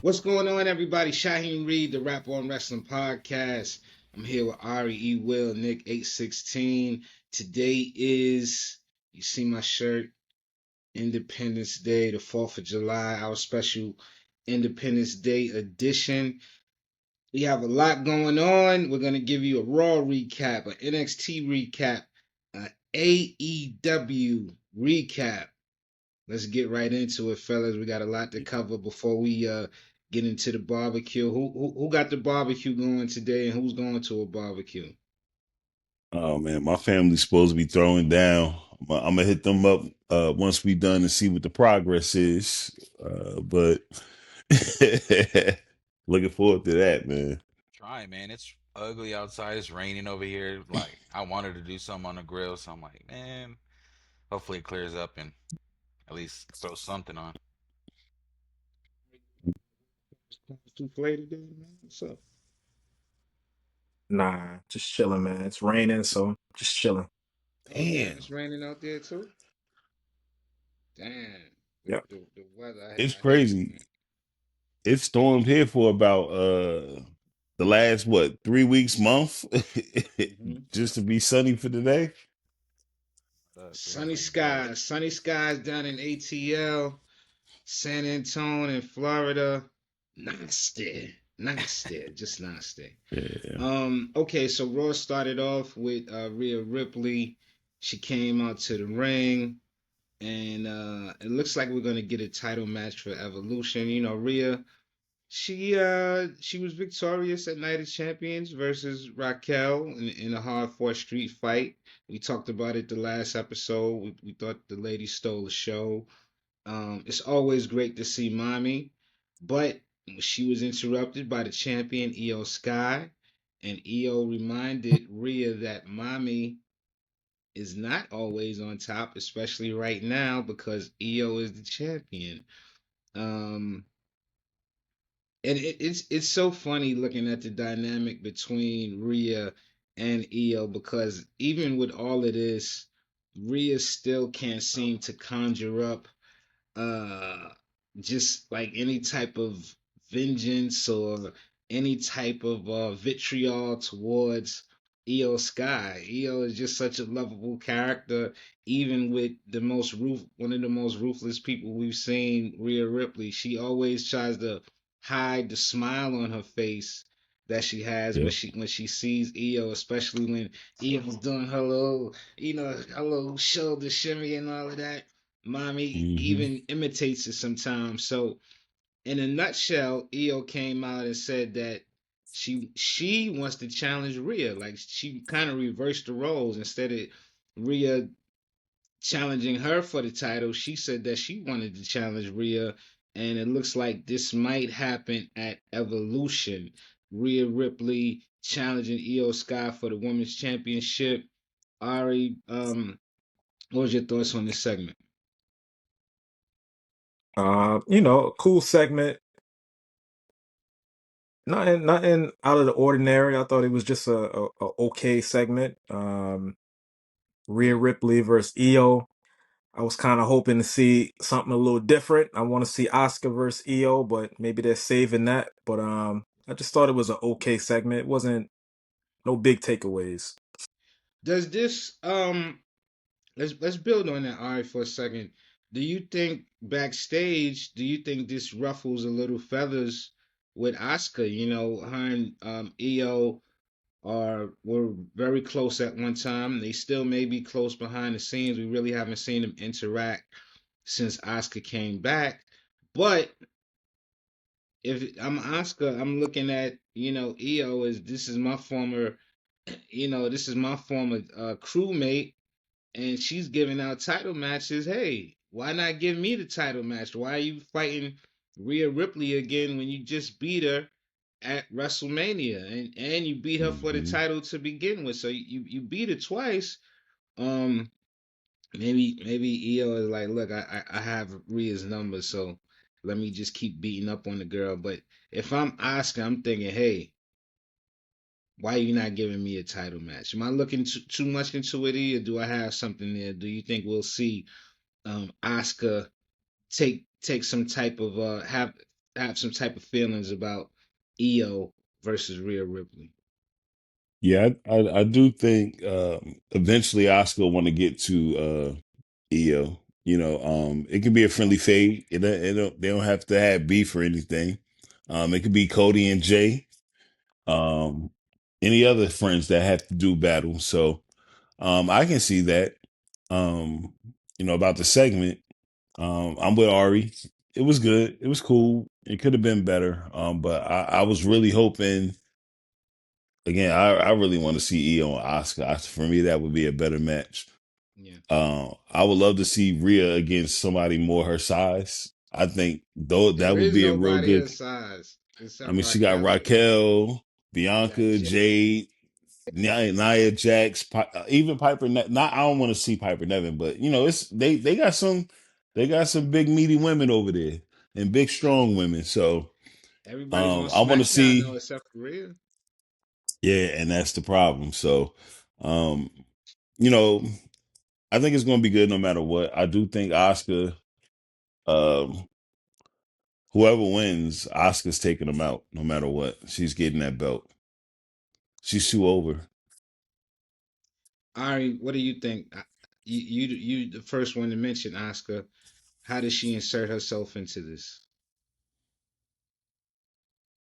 What's going on, everybody? Shaheem Reed, the Rap on Wrestling Podcast. I'm here with Ari E. Will, Nick 816. Today is, you see my shirt, Independence Day, the 4th of July, our special Independence Day edition. We have a lot going on. We're going to give you a Raw recap, an NXT recap, an AEW recap. Let's get right into it, fellas. We got a lot to cover before we get into the barbecue. Who got the barbecue going today, and who's going to a barbecue? Oh man, my family's supposed to be throwing down. I'm gonna hit them up once we done and see what the progress is. But looking forward to that, man. Try, man. It's ugly outside. It's raining over here. Like, I wanted to do something on the grill, so I'm like, man, hopefully it clears up and at least throw something on. Souffle today, man. What's up? Nah, just chilling, man. It's raining, so just chilling. Damn, Damn, it's raining out there too. Damn, Yep. the weather. it's I hate it, crazy. man. It stormed here for about the last 3 weeks, month, hmm just to be sunny for today. We had like Sunny skies down in ATL, San Antonio, in Florida. Nasty, just nasty. Yeah, Okay, so Raw started off with Rhea Ripley. She came out to the ring, and it looks like we're gonna get a title match for Evolution. You know, Rhea, she was victorious at Night of Champions versus Raquel in a hard fought street fight. We talked about it the last episode. We thought the lady stole the show. It's always great to see Mommy, but she was interrupted by the champion Io Sky, and Io reminded Rhea that Mommy is not always on top, especially right now because Io is the champion. Um, and it's so funny looking at the dynamic between Rhea and Io because even with all of this, Rhea still can't seem to conjure up uh just like any type of vengeance or any type of vitriol towards Io Sky. Io is just such a lovable character, even with one of the most ruthless people we've seen, Rhea Ripley. She always tries to hide the smile on her face that she has yeah. when she sees Io, especially when Io's doing her little, her little shoulder shimmy and all of that. Mommy hmm even imitates it sometimes. So, in a nutshell, Io came out and said that she wants to challenge Rhea. Like she kind of reversed the roles. Instead of Rhea challenging her for the title, she said that she wanted to challenge Rhea, and it looks like this might happen at Evolution. Rhea Ripley challenging Io Sky for the women's championship. Ari, what was your thoughts on this segment? A cool segment. Nothing out of the ordinary. I thought it was just a okay segment. Rhea Ripley versus Io. I was kind of hoping to see something a little different. I want to see Oscar versus Io, but maybe they're saving that. But I just thought it was an okay segment. It wasn't no big takeaways. Does this let's build on that Ari for a second. Do you think backstage, do you think this ruffles a little feathers with Asuka? You know, her and Io were very close at one time. They still may be close behind the scenes. We really haven't seen them interact since Asuka came back. But if I'm Asuka, I'm looking at, Io as this is my former crewmate, and she's giving out title matches. Hey, why not give me the title match? Why are you fighting Rhea Ripley again when you just beat her at WrestleMania and you beat her for the hmm title to begin with? So you beat her twice. Um, maybe Io is like, look, I have Rhea's number, so let me just keep beating up on the girl. But if I'm Oscar, I'm thinking, hey, why are you not giving me a title match? Am I looking too much into it, or do I have something there? Do you think we'll see Oscar take some type of have have some type of feelings about EO versus Rhea Ripley. Yeah, I do think eventually Oscar want to get to EO. You know, it could be a friendly fade. They don't have to have beef or anything. It could be Cody and Jay. Um, any other friends that have to do battle. So I can see that. Um, about the segment. I'm with Ari. It was good. It was cool. It could have been better. But I was really hoping. Again, I really want to see Io and Oscar. For me, that would be a better match. Yeah. I would love to see Rhea against somebody more her size. I think though that There would is be a real nobody good. her size I except mean, she got Raquel and Raquel, you got Bianca, Jade. Jade, Nia Jax, even Piper. Not I don't want to see Piper Nevin, but it's they got some big meaty women over there and big strong women. So Everybody's on I want to SmackDown though see. except for Rhea. Yeah, and that's the problem. So, um, you know, I think it's going to be good no matter what. I do think Oscar, um, whoever wins, Oscar's taking them out no matter what. She's getting that belt. She's too over. Ari, what do you think? You the first one to mention Oscar. How does she insert herself into this?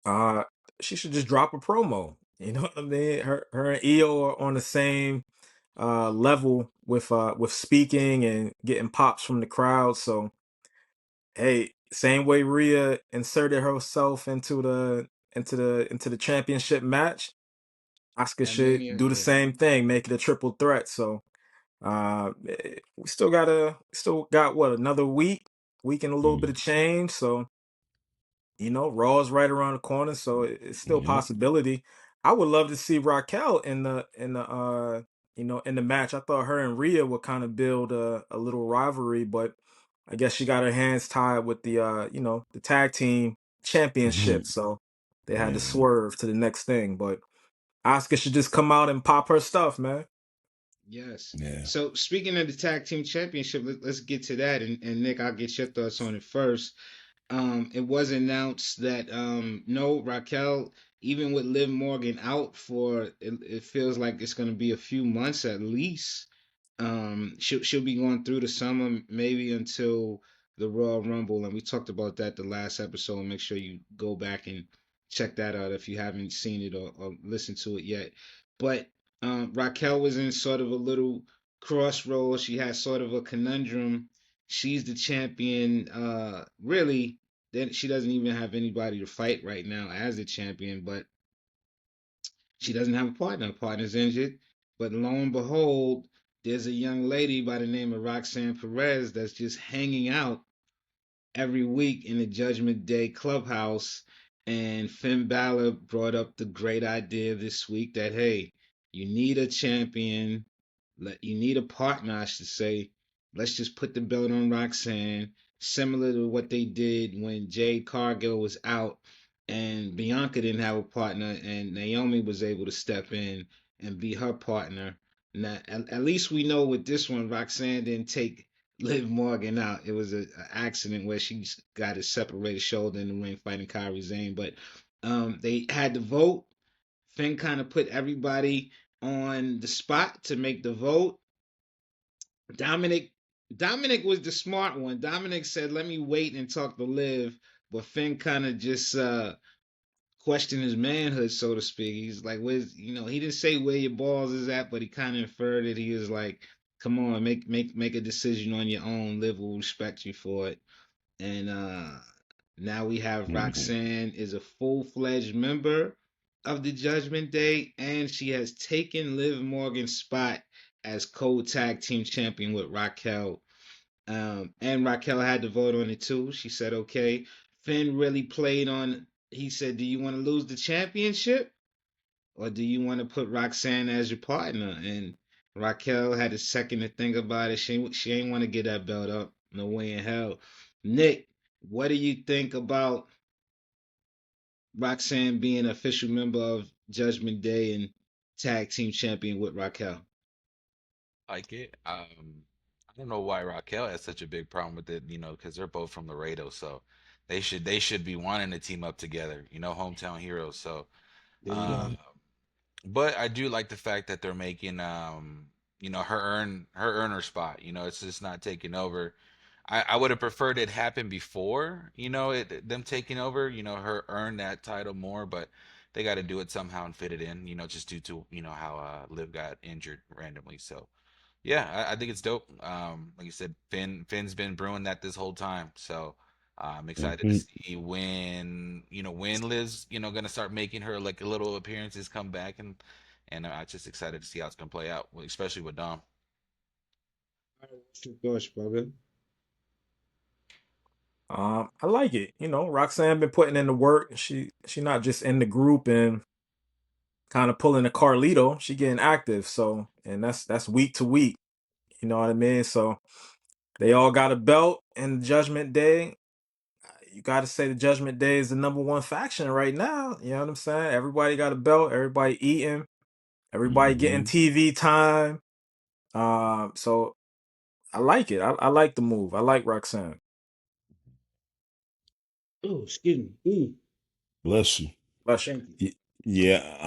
Uh, she should just drop a promo. You know what I mean? Her and Io are on the same level with speaking and getting pops from the crowd. So hey, same way Rhea inserted herself into the championship match, Asuka At should Mania, do the yeah. same thing, make it a triple threat. So we still got what, another week and a little bit Mm, of change. So Raw's right around the corner, so it's still a yep. possibility. I would love to see Raquel in the match. I thought her and Rhea would kind of build a little rivalry, but I guess she got her hands tied with the tag team championship, so they had to Yeah. swerve to the next thing. But Asuka should just come out and pop her stuff, man. Yes. Yeah. So speaking of the tag team championship, us get to that. And Nick, I'll get your thoughts on it first. It was announced that no Raquel, even with Liv Morgan out for it feels like it's going to be a few months at least. She'll be going through the summer, maybe until the Royal Rumble, and we talked about that the last episode. Make sure you go back and check that out if you haven't seen it or listened to it yet. But Raquel was in sort of a little crossroads. She had sort of a conundrum. She's the champion. Really, then she doesn't even have anybody to fight right now as the champion, but she doesn't have a partner. Her partner's injured. But lo and behold, there's a young lady by the name of Roxanne Perez that's just hanging out every week in the Judgment Day clubhouse. And Finn Balor brought up the great idea this week that, hey, you need a champion, you need a partner, I should say. Let's just put the belt on Roxanne, similar to what they did when Jade Cargill was out and Bianca didn't have a partner, and Naomi was able to step in and be her partner. Now, at least we know with this one, Roxanne didn't take Liv Morgan out. It was an accident where she got a separated shoulder in the ring fighting Kairi Sane. But they had to vote. Finn kind of put everybody on the spot to make the vote. Dominic Dominic was the smart one. Dominic said, "Let me wait and talk to Liv," but Finn kind of just questioned his manhood, so to speak. He's like, "Where's He didn't say where your balls is at, but he kind of inferred it. He was like, "Come on, make a decision on your own. Liv will respect you for it." And now we have Mhm. Roxanne is a full-fledged member of the Judgment Day, and she has taken Liv Morgan's spot as co-tag team champion with Raquel. And Raquel had to vote on it too. She said, "Okay." Finn really played on. He said, "Do you want to lose the championship, or do you want to put Roxanne as your partner?" And Raquel had a second to think about it. She ain't want to get that belt up. No way in hell. Nick, what do you think about Roxanne being an official member of Judgment Day and tag team champion with Raquel? Like it. I don't know why Raquel has such a big problem with it, because they're both from Laredo, so they should be wanting to team up together. You know, hometown heroes. So, There you uh, go. but I do like the fact that they're making you know, her earn her spot. You know, it's just not taking over. I would have preferred it happen before, you know, them taking over, you know, her earn that title more, but they got to do it somehow and fit it in, you know, just due to, you know, how Liv got injured randomly. So yeah, I think it's dope. Like you said, Finn's been brewing that this whole time. So I'm excited to Mhm. see when, you know, when Liv's, you know, gonna start making her like little appearances come back, and I'm just excited to see how it's gonna play out, especially with Dom. All right, what's your thoughts, brother? I like it. You know, Roxanne been putting in the work. She not just in the group and kind of pulling a Carlito. She getting active. So, and that's week to week. You know what I mean? So they all got a belt in Judgment Day. You got to say the Judgment Day is the number one faction right now. You know what I'm saying? Everybody got a belt. Everybody eating. Everybody getting Mhm. TV time. So I like it. I like the move. I like Roxanne. Oh, excuse me. Ooh, Bless you. Bless you. thank you. Y- Yeah,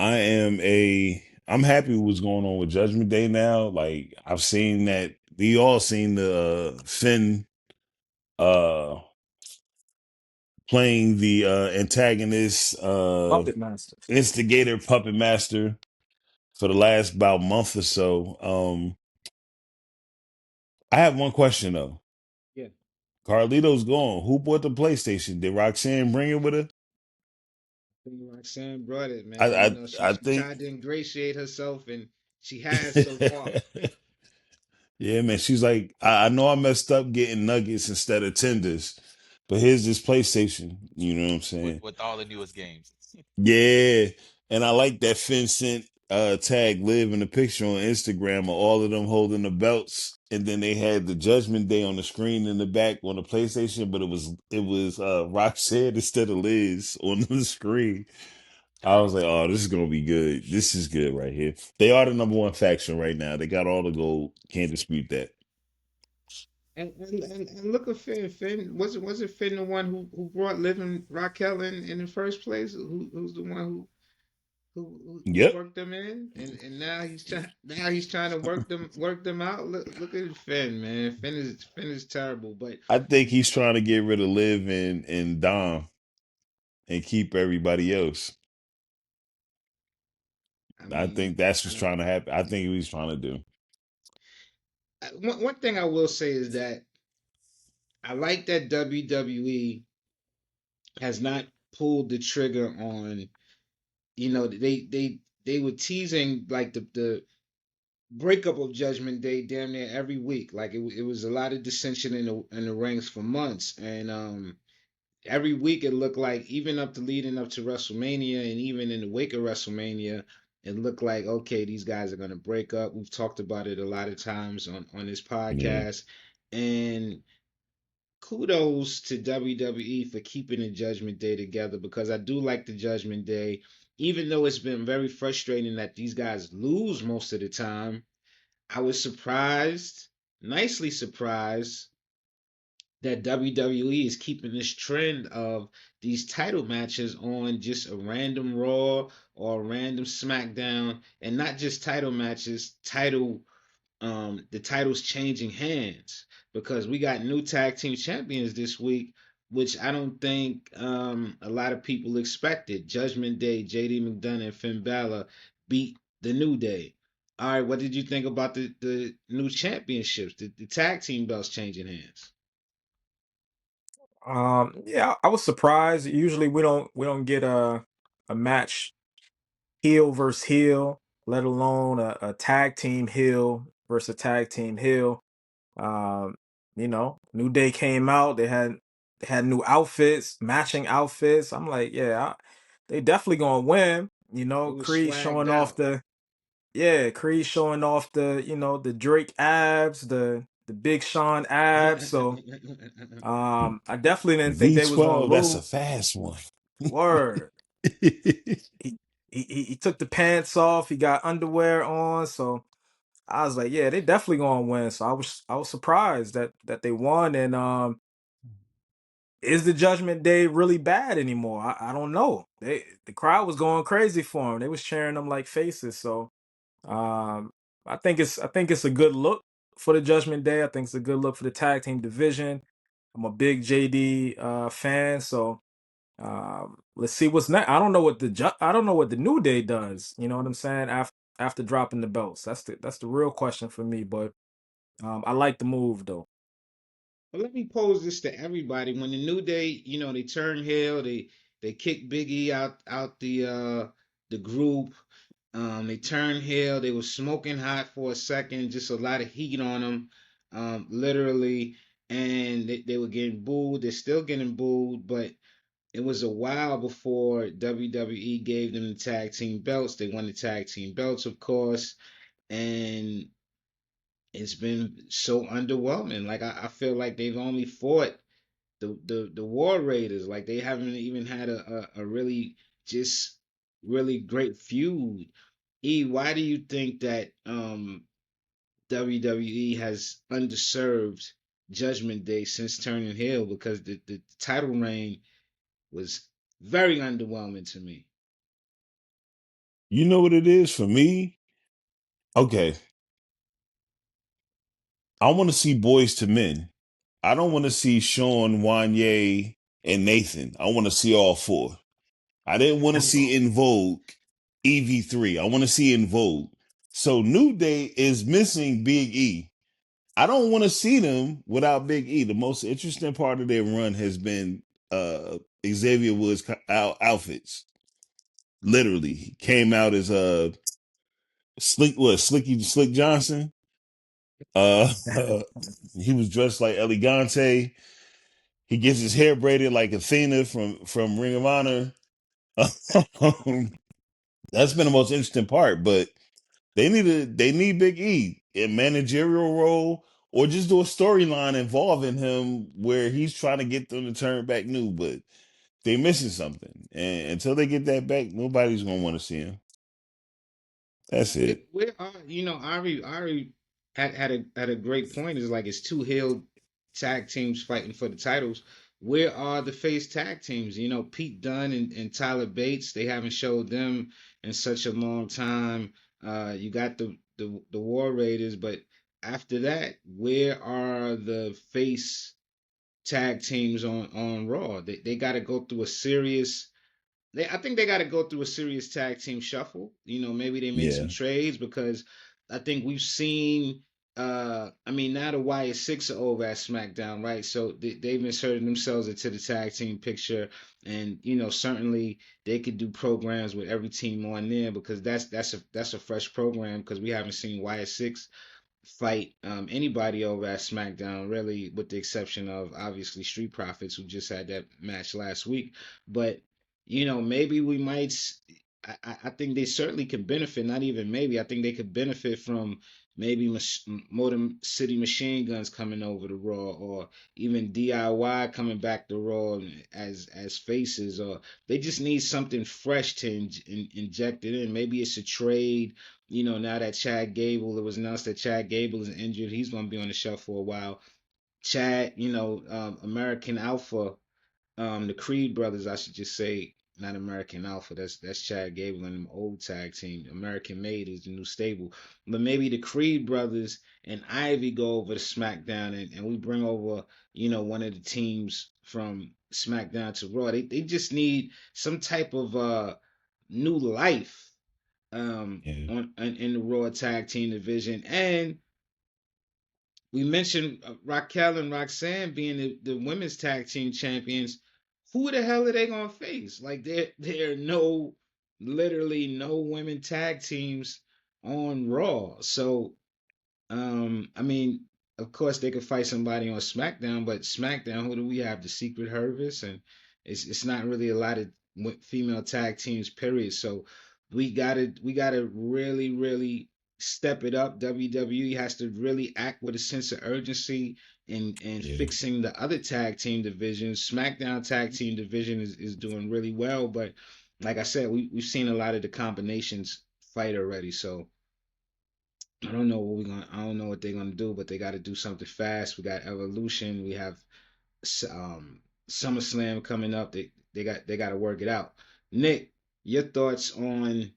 I'm happy with what's going on with Judgment Day now. Like I've seen that we all seen the Finn uh playing the antagonist Puppet Master. instigator puppet master for the last about month or so. I have one question though. Yeah. Carlito's gone. Who bought the PlayStation? Did Roxanne bring it with her? I think Roxanne brought it, I man. You I, know, I she think tried to ingratiate herself, and she has so far. yeah, man. She's like, I know I messed up getting nuggets instead of tenders, but here's this PlayStation. You know what I'm saying? With all the newest games. Yeah. And I like that Finn sent tag Liv in the picture on Instagram of all of them holding the belts. And then they had the Judgment Day on the screen in the back on the PlayStation, but it was Roxanne instead of Liz on the screen. I was like, oh, this is gonna be good. This is good right here. They are the number one faction right now. They got all the gold. Can't dispute that. And look at Finn. Finn was it Finn the one who brought Liv and Raquel in the first place? Who's the one who Yep. worked them in? And now he's trying to work them out. Look at Finn, man. Finn is terrible, but I think he's trying to get rid of Liv and Dom and keep everybody else. I I mean, think that's I what's don't. trying to happen. I think what he's trying to do. One thing I will say is that I like that WWE has not pulled the trigger on. They were teasing like the breakup of Judgment Day damn near every week. Like it was a lot of dissension in the ranks for months, and every week it looked like even up to leading up to WrestleMania, and even in the wake of WrestleMania, it looked like okay, these guys are gonna break up. We've talked about it a lot of times on this Yeah. podcast, and kudos to WWE for keeping the Judgment Day together because I do like the Judgment Day, even though it's been very frustrating that these guys lose most of the time. I was surprised, nicely surprised, that WWE is keeping this trend of these title matches on just a random Raw or a random SmackDown, and not just title matches, the titles changing hands because we got new tag team champions this week, which I don't think a lot of people expected. Judgment Day, JD McDonough and Finn Balor beat the New Day. All right, what did you think about the new championships, the tag team belts changing hands? Yeah, I was surprised. Usually we don't get a match heel versus heel, let alone a tag team heel versus a tag team heel. Um, New Day came out. They had new outfits, matching outfits. I'm like, yeah, they definitely gonna win. It was swagged out. Creed showing off the Drake abs, the Big Sean abs. So I definitely didn't think they was gonna V12, that's a lose. fast one. Word. He he took the pants off. He got underwear on. So I was like, yeah, they definitely gonna win. So I was surprised that they won, and is the Judgment Day really bad anymore? I don't know. The crowd was going crazy for him. They was cheering them like faces. So um, I think it's a good look for the Judgment Day. I think it's a good look for the tag team division. I'm a big JD fan, so let's see what's next. I don't know what the New Day does. You know what I'm saying? After dropping the belts, that's the real question for me. But I like the move though. But let me pose this to everybody: when the New Day, they turn heel, they kick Big E out the group. They turned heel. They were smoking hot for a second, just a lot of heat on them, literally, and they were getting booed. They're still getting booed, but it was a while before WWE gave them the tag team belts. They won the tag team belts, of course, and it's been so underwhelming. Like I feel like they've only fought the War Raiders. Like they haven't even had a really just really great feud. E, why do you think that WWE has underserved Judgment Day since turning heel? Because the title reign was very underwhelming to me. You know what it is for me? Okay, I want to see Boys to Men. I don't want to see Sean, Wanye, and Nathan. I want to see all four. I didn't want to see In Vogue EV3. I want to see In Vogue. So New Day is missing Big E. I don't want to see them without Big E. The most interesting part of their run has been Xavier Woods' outfits. Literally, he came out as Slick Johnson. Uh, he was dressed like Elegante. He gets his hair braided like Athena from Ring of Honor. That's been the most interesting part, but they need Big E in managerial role or just do a storyline involving him where he's trying to get them to turn back new, but they're missing something. And until they get that back, nobody's gonna want to see him. That's it. Where are Ari had a great point. Is like it's two heel tag teams fighting for the titles. Where are the face tag teams? Pete Dunne and Tyler Bates. They haven't showed them in such a long time. You got the War Raiders, but after that, where are the face tag teams on Raw? They got to go through a serious I think they got to go through a serious tag team shuffle. Maybe they make some Yeah. trades because I think we've seen. I mean, now the Wyatt Six are over at SmackDown, right? So they've inserted themselves into the tag team picture, and certainly they could do programs with every team on there because that's a fresh program because we haven't seen Wyatt Six fight anybody over at SmackDown, really, with the exception of obviously Street Profits, who just had that match last week. But maybe we might. I think they certainly could benefit. Not even maybe. I think they could benefit from maybe Motor City Machine Guns coming over to Raw, or even DIY coming back to Raw as faces, or they just need something fresh to inject it in. Maybe it's a trade. Now that Chad Gable, it was announced that Chad Gable is injured. He's going to be on the shelf for a while. Chad, American Alpha, the Creed brothers, I should just say, not American Alpha. That's Chad Gable and them old tag team. American Made is the new stable. But maybe the Creed brothers and Ivy go over to SmackDown and we bring over, one of the teams from SmackDown to Raw. They just need some type of new life Yeah. on in the Raw tag team division. And we mentioned Raquel and Roxanne being the women's tag team champions. Who the hell are they gonna face? Like there are literally no women tag teams on Raw. So I mean, of course they could fight somebody on SmackDown, but SmackDown, who do we have? The Secret Service, and it's not really a lot of female tag teams, period. So we gotta really step it up. WWE has to really act with a sense of urgency and Yeah. fixing the other tag team divisions. SmackDown tag team division is doing really well, but like I said, we've seen a lot of the combinations fight already. So I don't know what they're gonna do, but they got to do something fast. We got Evolution. We have SummerSlam coming up. They got to work it out. Nick, your thoughts on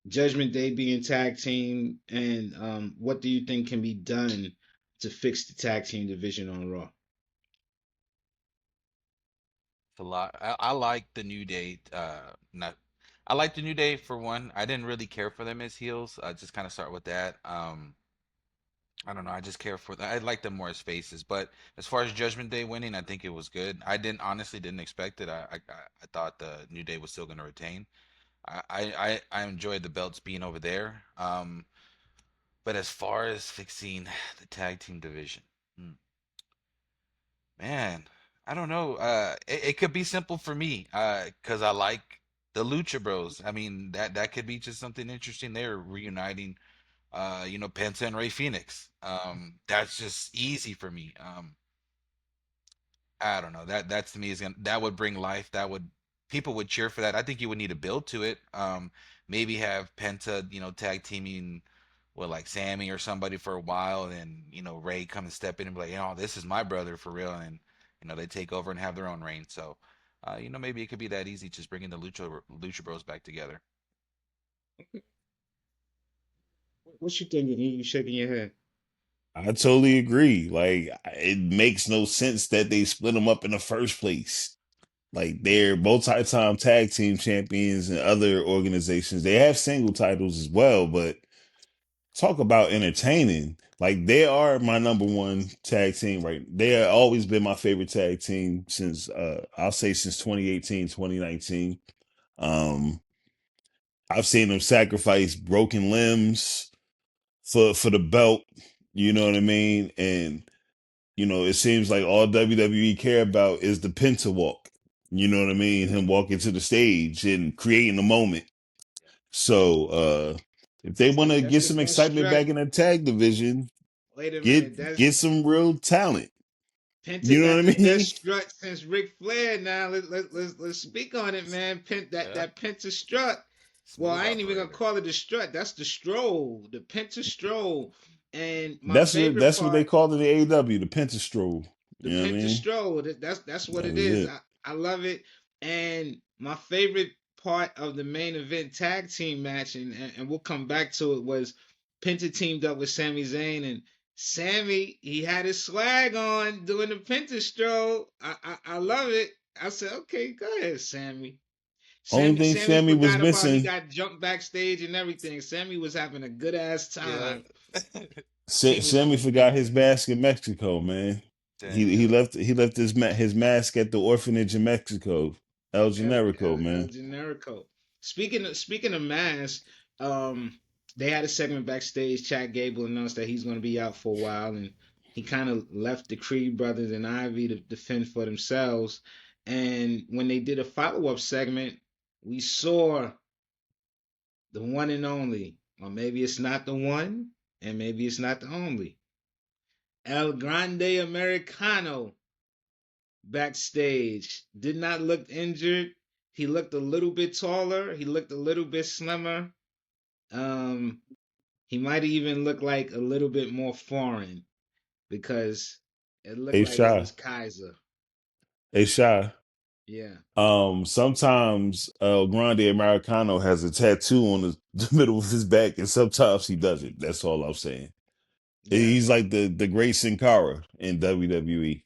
Judgment Day being tag team, and what do you think can be done to fix the tag team division on Raw? It's a lot. I like the New Day. Not. I like the New Day for one. I didn't really care for them as heels. I just kind of start with that. I don't know. I just care for. I like them more as faces. But as far as Judgment Day winning, I think it was good. I didn't honestly didn't expect it. I thought the New Day was still going to retain. I enjoyed the belts being over there. But as far as fixing the tag team division, hmm, man, I don't know. It could be simple for me, because I like the Lucha Bros. I mean, that could be just something interesting. They're reuniting, Penta and Ray Phoenix. That's just easy for me. I don't know. That to me that would bring life. That would People would cheer for that. I think you would need to build to it. Maybe have Penta, tag teaming with like Sammy or somebody for a while, and then Ray come and step in and be like, this is my brother for real, and they take over and have their own reign. So, maybe it could be that easy, just bringing the Lucha Bros back together. What you thinking? You shaking your head? I totally agree. Like, it makes no sense that they split them up in the first place. Like, they're multi-time tag team champions in other organizations. They have single titles as well, but talk about entertaining. Like, they are my number one tag team, right? They have always been my favorite tag team since I'll say since 2018, 2019. Um I've seen them sacrifice broken limbs for the belt, you know what I mean? And it seems like all WWE care about is the Penta walk. You know what I mean? Him walking to the stage and creating a moment. So if they want to That's get the some best excitement strut. back in the tag division, Wait a minute. get some real talent. Penta You know got what the I mean? best strut since Ric Flair. Now let's speak on it, man. Yeah, That Penta strut. Well, smooth I ain't even gonna operator. call it a strut. That's the stroll, the Penta stroll. And my That's what favorite that's what they part, call it in AEW, the Pentastroll. the You know what I Penta mean? stroll. That's what That it was is. it. I love it. And my favorite part of the main event tag team match, and we'll come back to it, was Penta teamed up with Sami Zayn, and Sammy, he had his swag on doing the Penta stroll. I love it. I said, okay, go ahead, Sammy. Only thing Sammy Sammy was forgot about he missing, got jumped backstage and everything. Sammy was having a good ass Yeah. time teaming up Sammy with forgot Penta. his mask in Mexico, man. Dang, He yeah. left his mask at the orphanage in Mexico, El Generico, El man. Generico. Speaking of mass, they had a segment backstage. Chad Gable announced that he's going to be out for a while, and he kind of left the Creed brothers and Ivy to defend for themselves. And when they did a follow-up segment, we saw the one and only, or maybe it's not the one, and maybe it's not the only, El Grande Americano backstage. Did not look injured. He looked a little bit taller. He looked a little bit slimmer. Um, he might even look like a little bit more foreign because it looked Hey like it Shy, was Kaiser. hey Shy. Yeah. Sometimes El Grande Americano has a tattoo on the middle of his back, and sometimes he doesn't. That's all I'm saying. Yeah. He's like the great Sin Cara in WWE.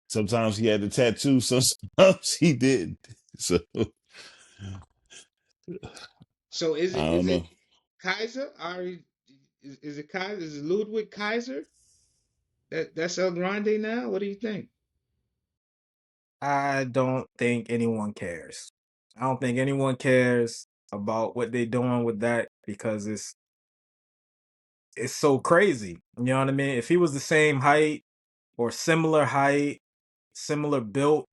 Sometimes he had a tattoo, sometimes he didn't. So So is I it don't know. Kaiser? Is it Kaiser? Is it Ludwig Kaiser? That's El Grande now? What do you think? I don't think anyone cares. I don't think anyone cares about what they're doing with that because it's so crazy. You know what I mean? If he was the same height or similar height, similar built,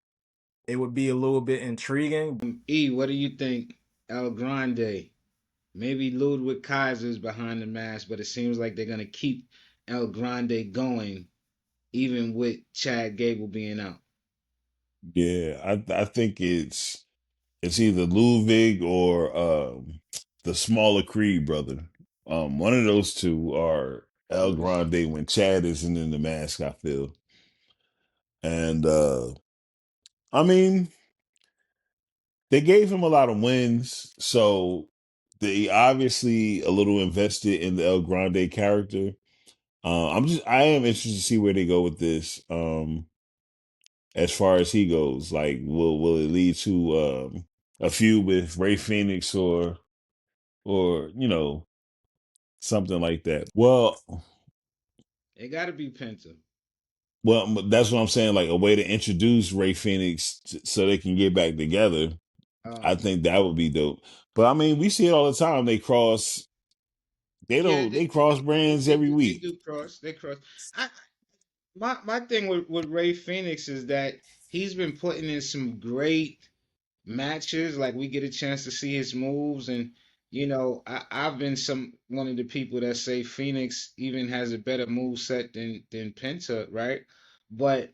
it would be a little bit intriguing. E, what do you think? El Grande. Maybe Ludwig Kaiser's behind the mask, but it seems like they're gonna keep El Grande going, even with Chad Gable being out. Yeah, I think it's either Ludwig or the smaller Creed brother. One of those two are El Who is Grande when Chad isn't in the mask, I feel. And I mean, they gave him a lot of wins, so they obviously a little invested in the El Grande character. I am interested to see where they go with this. As far as he goes, like, will it lead to a feud with Ray Phoenix or something like that? It got to be Penta. That's what I'm saying. Like a way to introduce Ray Phoenix so they can get back together. I Oh, think that would be dope. But I mean, we see it all the time. They cross. They yeah, don't. They cross brands every they week. do cross. They cross. I my thing with Ray Phoenix is that he's been putting in some great matches. Like we get a chance to see his moves, and I've been one of the people that say Phoenix even has a better move set than Penta, right? But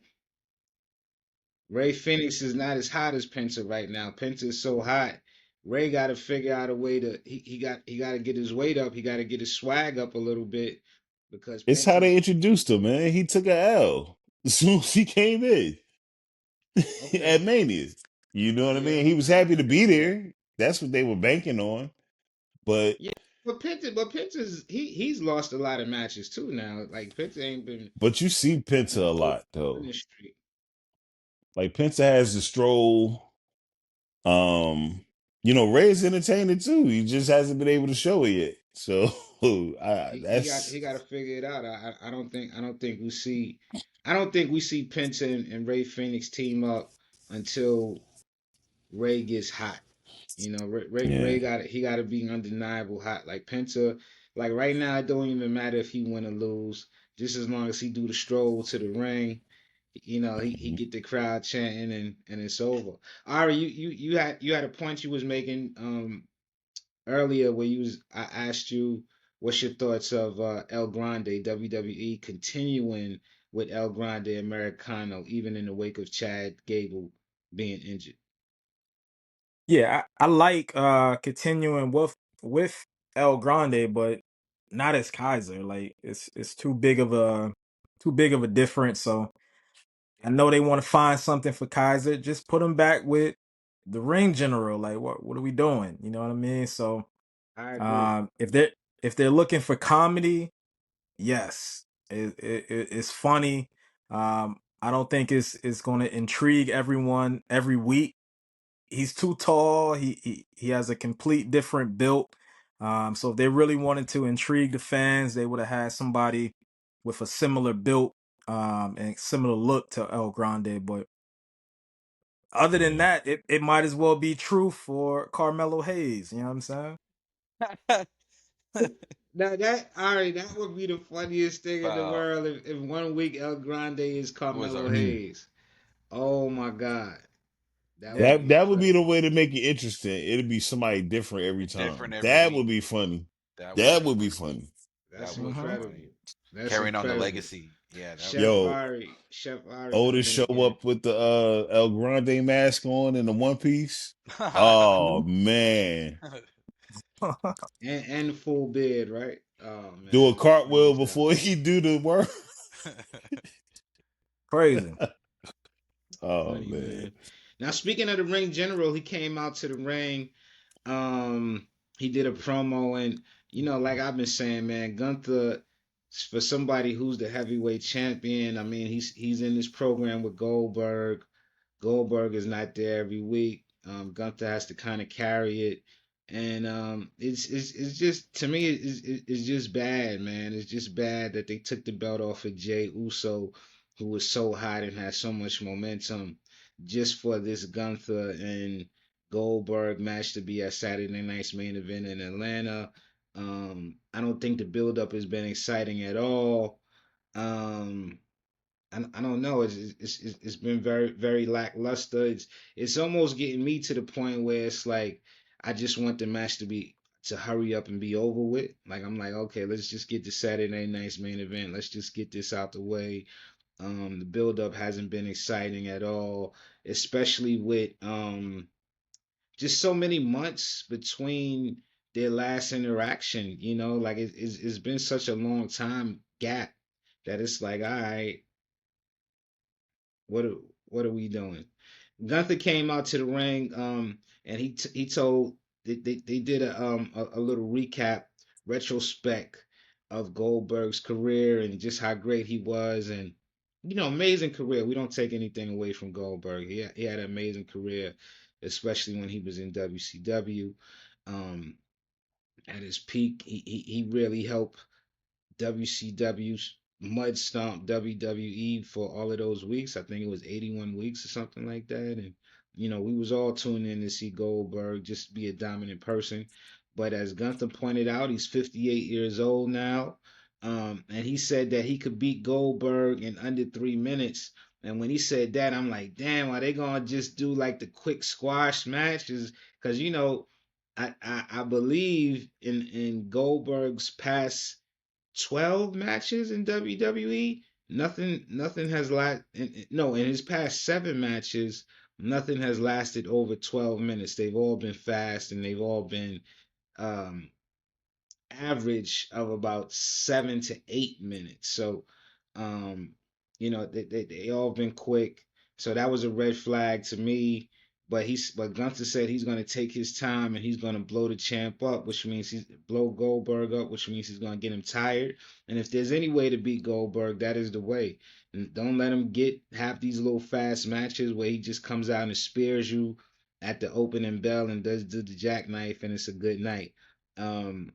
Ray Phoenix is not as hot as Penta right now. Penta is so hot. Ray got to figure out a way to he got to get his weight up. He got to get his swag up a little bit because It's how Penta's they introduced him, man. He took a L as soon as he came in okay. at Mania. You know what I Yeah, mean? He was happy I to can be see that. there. That's what they were banking on. But Yeah, but Penta's he's lost a lot of matches too now. Like Penta ain't been but you see on Penta a a good lot though. winning streak. Like Penta has the stroll. Ray's entertaining too. He just hasn't been able to show it yet. So He that's got to figure it out. I don't think we see Penta and Ray Phoenix team up until Ray gets hot. yeah. Ray got to be undeniable hot. Like Penta, like right now, it don't even matter if he win or lose. Just as long as he do the stroll to the ring, he Mhm. get the crowd chanting and it's over. Ari, you had a point you was making earlier where I asked you what's your thoughts of El Grande WWE continuing with El Grande Americano even in the wake of Chad Gable being injured. Yeah, I like continuing with El Grande, but not as Kaiser. Like it's too big of a difference. So I know they want to find something for Kaiser. Just put him back with the ring general. Like what are we doing? You know what I mean? So I agree. if they're looking for comedy, yes, it's funny. I don't think it's going to intrigue everyone every week. He's too tall. He has a complete different build. So if they really wanted to intrigue the fans, they would have had somebody with a similar build and similar look to El Grande. But other than Yeah. that, it might as well be true for Carmelo Hayes. You know what I'm saying? Now that all right, that would be the funniest thing in the Wow, world if 1 week El Grande is it was Carmelo arch. Mhm. Hayes. Oh my God. That would Yeah. be That would be the incredible. way to make it interesting. It'd be somebody different every Different time. every That week. would be funny. That would That be would be funny. funny. That That's would be hmm funny. incredible. That's Carrying on the incredible. legacy. Yeah, that would be Chef funny. Yo, Ari, Chef Ari Otis coming show again. up with the El Grande mask on and the one piece. Oh man. And full beard, right? Oh Do a man, that's funny cartwheel as hell. before he do the work. Crazy. Oh Funny man. man. Now speaking of the ring general, he came out to the ring. Um, he did a promo, and like I've been saying, man, Gunther, for somebody who's the heavyweight champion, I mean, he's in this program with Goldberg. Goldberg is not there every week. Gunther has to kind of carry it, and it's just to me it's just bad, man. It's just bad that they took the belt off of Jay Uso, who was so hot and had so much momentum, just for this Gunther and Goldberg match to be at Saturday night's main event in Atlanta. I don't think the build-up has been exciting at all. Um, I don't know. It's been very lackluster. It's almost getting me to the point where it's like I just want the match to hurry up and be over with. Like I'm like, okay, let's just get the Saturday night's main event. Let's just get this out the way. The build up hasn't been exciting at all, especially with just so many months between their last interaction. Like it's been such a long time gap that it's like, all right, What are, what are we doing? Gunther came out to the ring, and he told they did a little recap retrospect of Goldberg's career and just how great he was, and amazing career. We don't take anything away from Goldberg. He had an amazing career, especially when he was in WCW. Um, at his peak, he really helped WCW mud stomp WWE for all of those weeks. I think it was 81 weeks or something like that. And we was all tuned in to see Goldberg just be a dominant person. But as Gunther pointed out, he's 58 years old now. And he said that he could beat Goldberg in under 3 minutes. And when he said that, I'm like, damn, are they gonna just do like the quick squash matches? Because I believe in Goldberg's past 12 matches in WWE. Nothing has no, in his past 7 matches, nothing has lasted over 12 minutes. They've all been fast and they've all been um average of about 7 to 8 minutes. So, um, they all been quick. So that was a red flag to me. But Gunther said he's gonna take his time and he's gonna blow the champ up, which means he's blow Goldberg up, which means he's gonna get him tired. And if there's any way to beat Goldberg, that is the way. And don't let him have these little fast matches where he just comes out and spears you at the opening bell and does the jackknife and it's a good night. Um,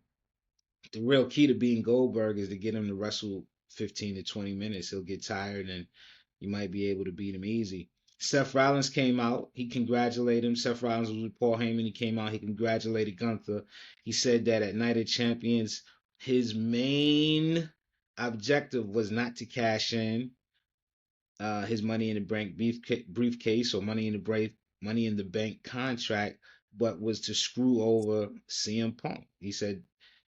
the real key to being Goldberg is to get him to wrestle 15 to 20 minutes. He'll get tired and you might be able to beat him easy. Seth Rollins came out. He congratulated him. Seth Rollins was with Paul Heyman. He came out. He congratulated Gunther. He said that at Night of Champions, his main objective was not to cash in his Money in the Bank briefcase or Money in the Bank contract, but was to screw over CM Punk. He said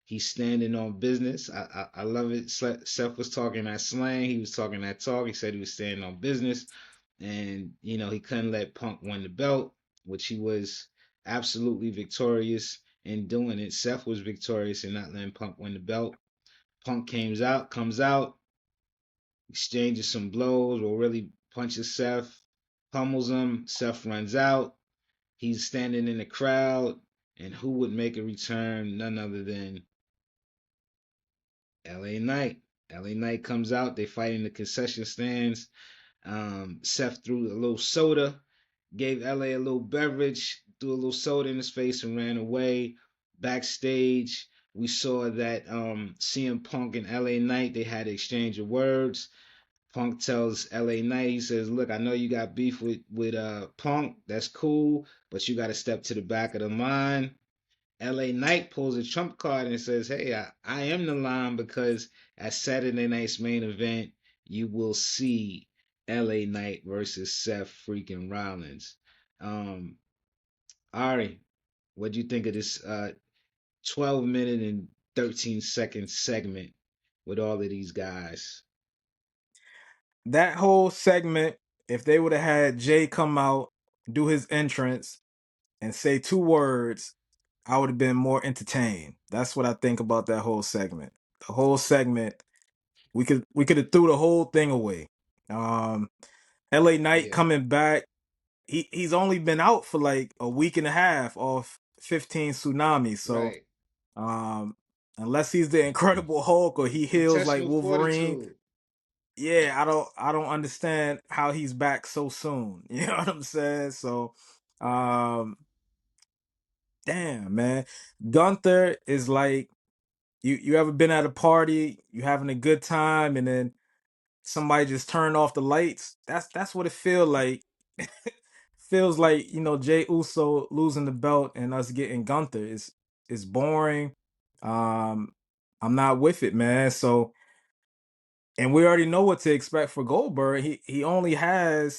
he's standing on business. I love it. Seth was talking that slang. He was talking that talk. He said he was standing on business, and he couldn't let Punk win the belt, which he was absolutely victorious in doing it. Seth was victorious in not letting Punk win the belt. Punk comes out, exchanges some blows, or really punches Seth, pummels him. Seth runs out. He's standing in the crowd, and who would make a return? None other than LA Knight. LA Knight comes out. They fight in the concession stands. Seth threw a little soda, gave LA a little beverage, threw a little soda in his face, and ran away. Backstage, we saw that CM Punk and LA Knight, they had an exchange of words. Punk tells LA Knight, he says, "Look, I know you got beef with Punk. That's cool, but you got to step to the back of the line." LA Knight pulls a trump card and says, "Hey, I am the line because at Saturday night's main event, you will see LA Knight versus Seth freaking Rollins." Um, Ari, what do you think of this 12-minute and 13-second segment with all of these guys? That whole segment, if they would have had Jay come out, do his entrance, and say 2 words, I would have been more entertained. That's what I think about that whole segment. The whole segment, we could have threw the whole thing away. Um, LA Knight Yeah, coming back. He's only been out for like a week and a half off 15 tsunamis. So right. um, unless he's the Incredible Hulk or he heals like Intestinal Wolverine, fortitude. yeah, I don't understand how he's back so soon. You know what I'm saying? So um damn man. Gunther is like you ever been at a party, you having a good time, and then somebody just turned off the lights? That's what it feel like. Feels like, Jay Uso losing the belt and us getting Gunther. It's boring. Um I'm not with it, man. So, and we already know what to expect for Goldberg. He only had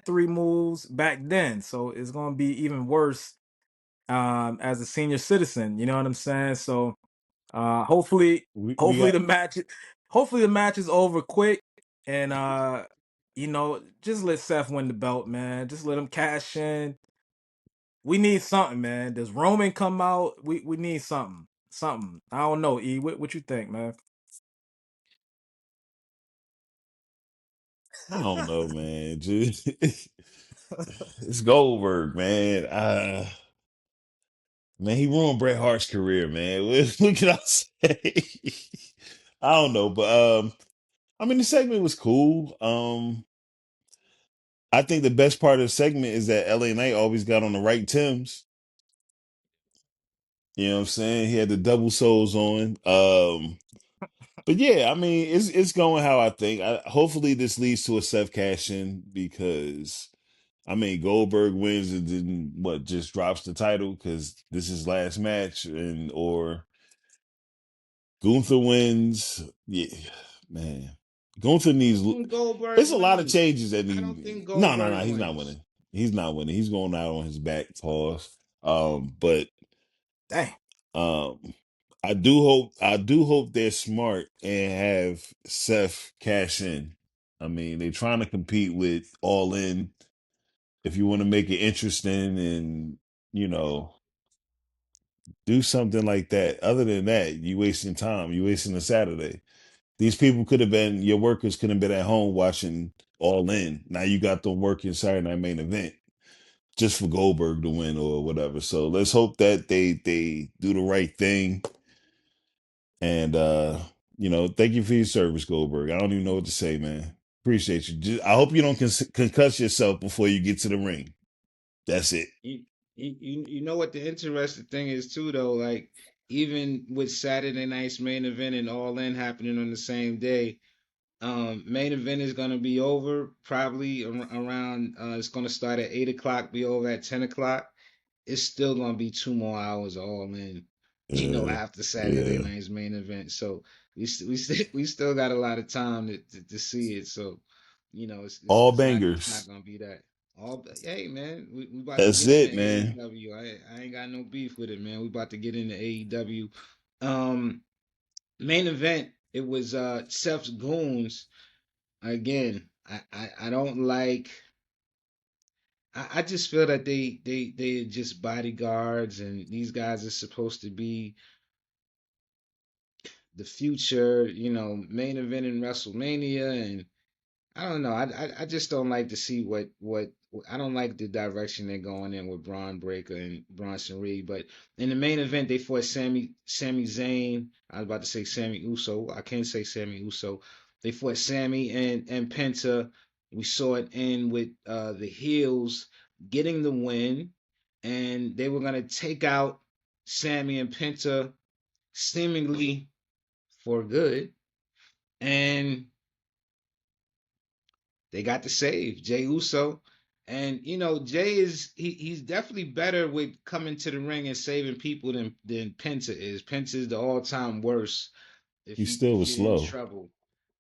3 moves back then, so it's gonna be even worse as a senior citizen. You know what I'm saying? So hopefully We hopefully got the match hopefully the match is over quick, and just let Seth win the belt, man. Just let him cash in. We need something, man. Does Roman come out? We need something. Something. I don't know, E. What you think, man? I don't know, man. Just, it's Goldberg, man. Man, he ruined Bret Hart's career, man. What can I say? I don't know, but I mean, the segment was cool. I think the best part of the segment is that LA Knight always got on the right Timbs. You know what I'm saying? He had the double soles on. But yeah, I mean, it's going how I think. Hopefully, this leads to a Seth cash in because I mean Goldberg wins and then what just drops the title because this is last match or Gunther wins. Yeah, man, Gunther needs. When Goldberg It's a lot of wins, changes that I don't need. think No. Goldberg He's not wins. winning. He's not winning. He's going out on his back. Pause. But Dang. um, I do hope they're smart and have Seth cash in. I mean, they're trying to compete with All In. If you want to make it interesting and you know do something like that. Other than that, you wasting time. You wasting a Saturday. These people could have been your workers could have been at home watching All In. Now you got them working Saturday Night Main Event just for Goldberg to win or whatever. So let's hope that they do the right thing. And thank you for your service, Goldberg. I don't even know what to say, man. Appreciate you. I hope you don't concuss yourself before you get to the ring. That's it. You know what the interesting thing is too though, like even with Saturday night's main event and All In happening on the same day, main event is gonna be over probably around. It's gonna start at 8 o'clock, be over at 10 o'clock. It's still gonna be 2 more hours All In, Yeah, after Saturday yeah. night's main event. So we still got a lot of time to see it. So All it's not bangers. gonna be that. Hey man, we about to That's get into it, man. AEW. I ain't got no beef with it, man. We about to get into AEW. Um, Main event. It was Seth's Goons again. I don't like. I just feel that they are just bodyguards, and these guys are supposed to be the future, main event in WrestleMania, and I don't know. I just don't like to see what I don't like the direction they're going in with Braun Breaker and Bronson Reed. But in the main event, they fought Sami Zayn. I was about to say Sammy Uso. I can't say Sammy Uso. They fought Sammy and Penta. We saw it end with the heels getting the win, and they were gonna take out Sammy and Penta seemingly for good, and they got the save, Jay Uso. And Jay he's definitely better with coming to the ring and saving people than Penta is. Penta is the all-time worst He still if was you're in slow. trouble.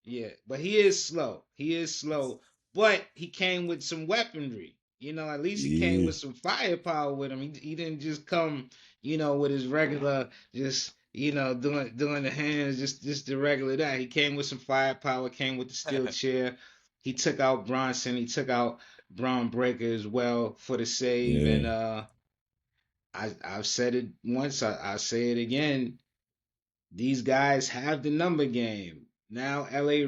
Yeah, but he is slow. He is slow, but he came with some weaponry. At least he came Yeah, with some firepower with him. He didn't just come, with his regular just doing the hands just the regular that. He came with some firepower. Came with the steel chair. He took out Bronson. He took out Braun Breaker as well for the save. And yeah. I've said it once. I'll say it again. These guys have the number game. Now LA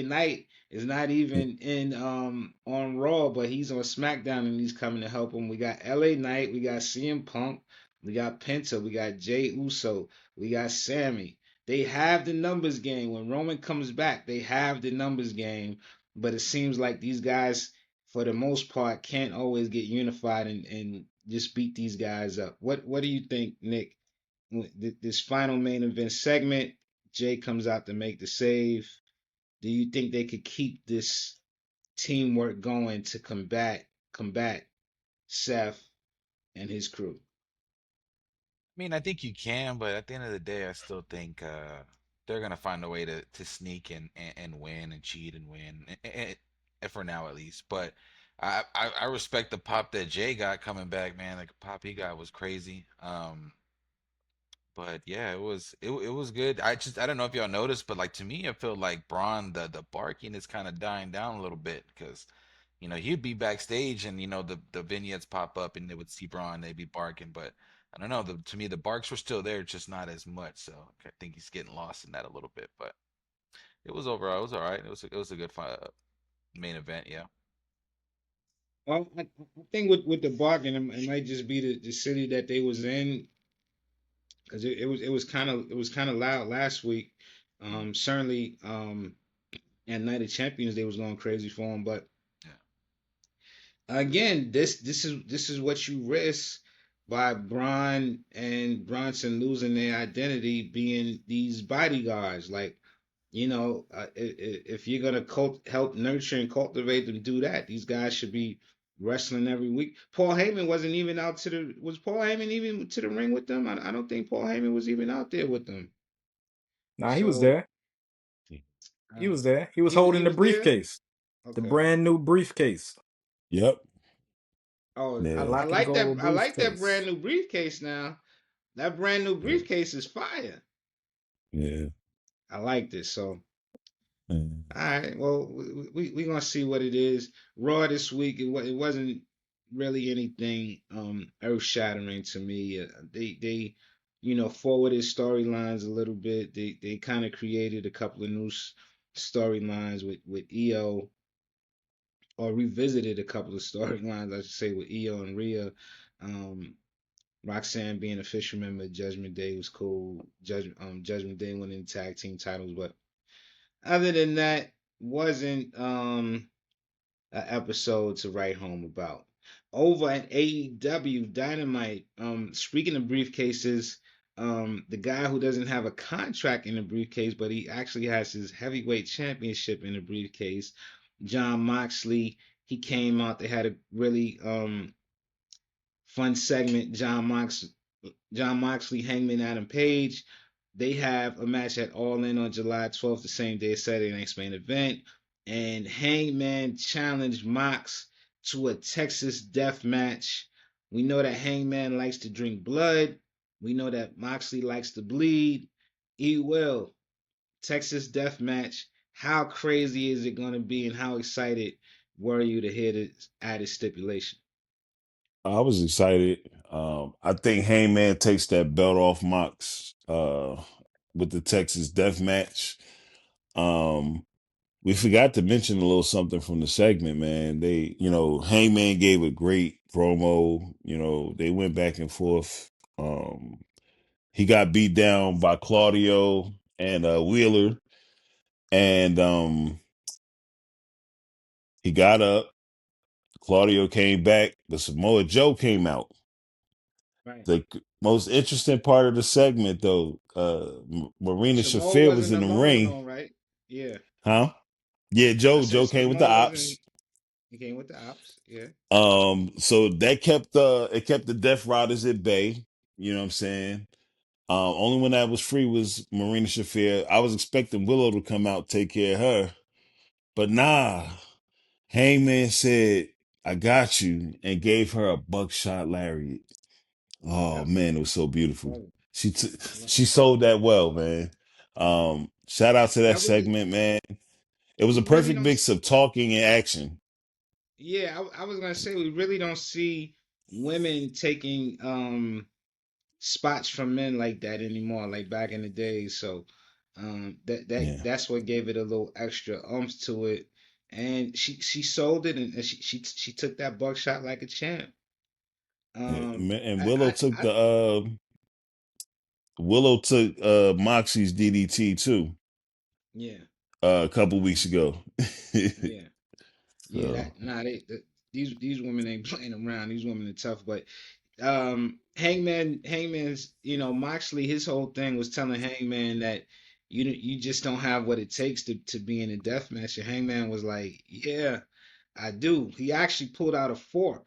Knight is not even in on Raw, but he's on SmackDown and he's coming to help him. We got LA Knight, we got CM Punk, we got Penta, we got Jay Uso, we got Sammy. They have the numbers game. When Roman comes back, they have the numbers game. But it seems like these guys, for the most part, can't always get unified and just beat these guys up. What do you think, Nick? This final main event segment, Jay comes out to make the save. Do you think they could keep this teamwork going to combat Seth and his crew? I mean, I think you can, but at the end of the day, I still think they're gonna find a way to sneak and win and cheat and win, for now at least. But I respect the pop that Jay got coming back, man. Like the pop he got was crazy. But yeah, it was good. I don't know if y'all noticed, but like to me, I feel like Braun the barking is kind of dying down a little bit because he'd be backstage and the vignettes pop up and they would see Braun, they'd be barking, but I don't know. To me, the barks were still there, just not as much. So I think he's getting lost in that a little bit. But It was overall, it was all right. It was a good main event. Yeah. Well, I think with the bargain, it might just be the city that they was in, because it was kind of loud last week. Mm, Certainly, at Night of Champions they was going crazy for him, but yeah. again, this is what you risk by Braun and Bronson losing their identity, being these bodyguards. Like, if you're gonna help nurture and cultivate them, do that. These guys should be wrestling every week. Paul Heyman wasn't even out to the. Was Paul Heyman even to the ring with them? I don't think Paul Heyman was even out there with them. Nah, he was So there. He uh, was there. He was he holding the was there. briefcase, the Okay. brand new briefcase, Yep. Oh, Yeah. I black and like that. gold I like that brand briefcase. new briefcase now. That brand new Yeah. briefcase is fire. Yeah. I like this. So, Yeah. all right. Well, we gonna see what it is. Raw this week. It wasn't really anything earth shattering to me. They forwarded storylines a little bit. They kind of created a couple of new storylines with EO, or revisited a couple of storylines, I should say, with EO and Rhea. Um, Roxanne being a official member of Judgment Day was cool. Judgment Day winning tag team titles, but other than that, wasn't an episode to write home about. Over at AEW Dynamite, speaking of briefcases, the guy who doesn't have a contract in the briefcase, but he actually has his heavyweight championship in the briefcase, Jon Moxley. He came out. They had a really fun segment. Jon Moxley, Hangman Adam Page. They have a match at All In on July 12th, the same day as Saturday Night's main event. And Hangman challenged Mox to a Texas death match. We know that Hangman likes to drink blood. We know that Moxley likes to bleed. He will. Texas death match. How crazy is it going to be, and how excited were you to hear this added stipulation? I was excited. I think Hangman takes that belt off Mox with the Texas Death Match. Um, we forgot to mention a little something from the segment, man. Hangman gave a great promo. They went back and forth. He got beat down by Claudio and Wheeler, and he got up. Claudio came back, but Samoa Joe came out. Right. The most interesting part of the segment, though, Marina Samoa Shafir was wasn't in the alone ring, though, right? Yeah. huh? Yeah, I said Joe came with the Samoa wasn't. ops. He came with the ops. Yeah. So that kept the Death Riders at bay. You know what I'm saying? Only one that was free was Marina Shafir. I was expecting Willow to come out take care of her, but nah. Hangman said, "I got you," and gave her a buckshot lariat. Oh Yep. man, it was so beautiful. Love it. She t- Love she sold that well, man. Shout out to it. that segment, man. It was We a really perfect don't. mix of talking and action. Yeah, I was gonna say we really don't see women taking spots from men like that anymore, like back in the day. So Yeah, that's what gave it a little extra oomph to it. And she sold it, and she took that buckshot like a champ. yeah. And I Willow took Moxie's DDT too yeah, a couple weeks ago. yeah. Yeah, So that nah, these women ain't playing around. These women are tough, but Hangman's, Moxley, his whole thing was telling Hangman that you just don't have what it takes to be in a death match. And Hangman was like, "Yeah, I do." He actually pulled out a fork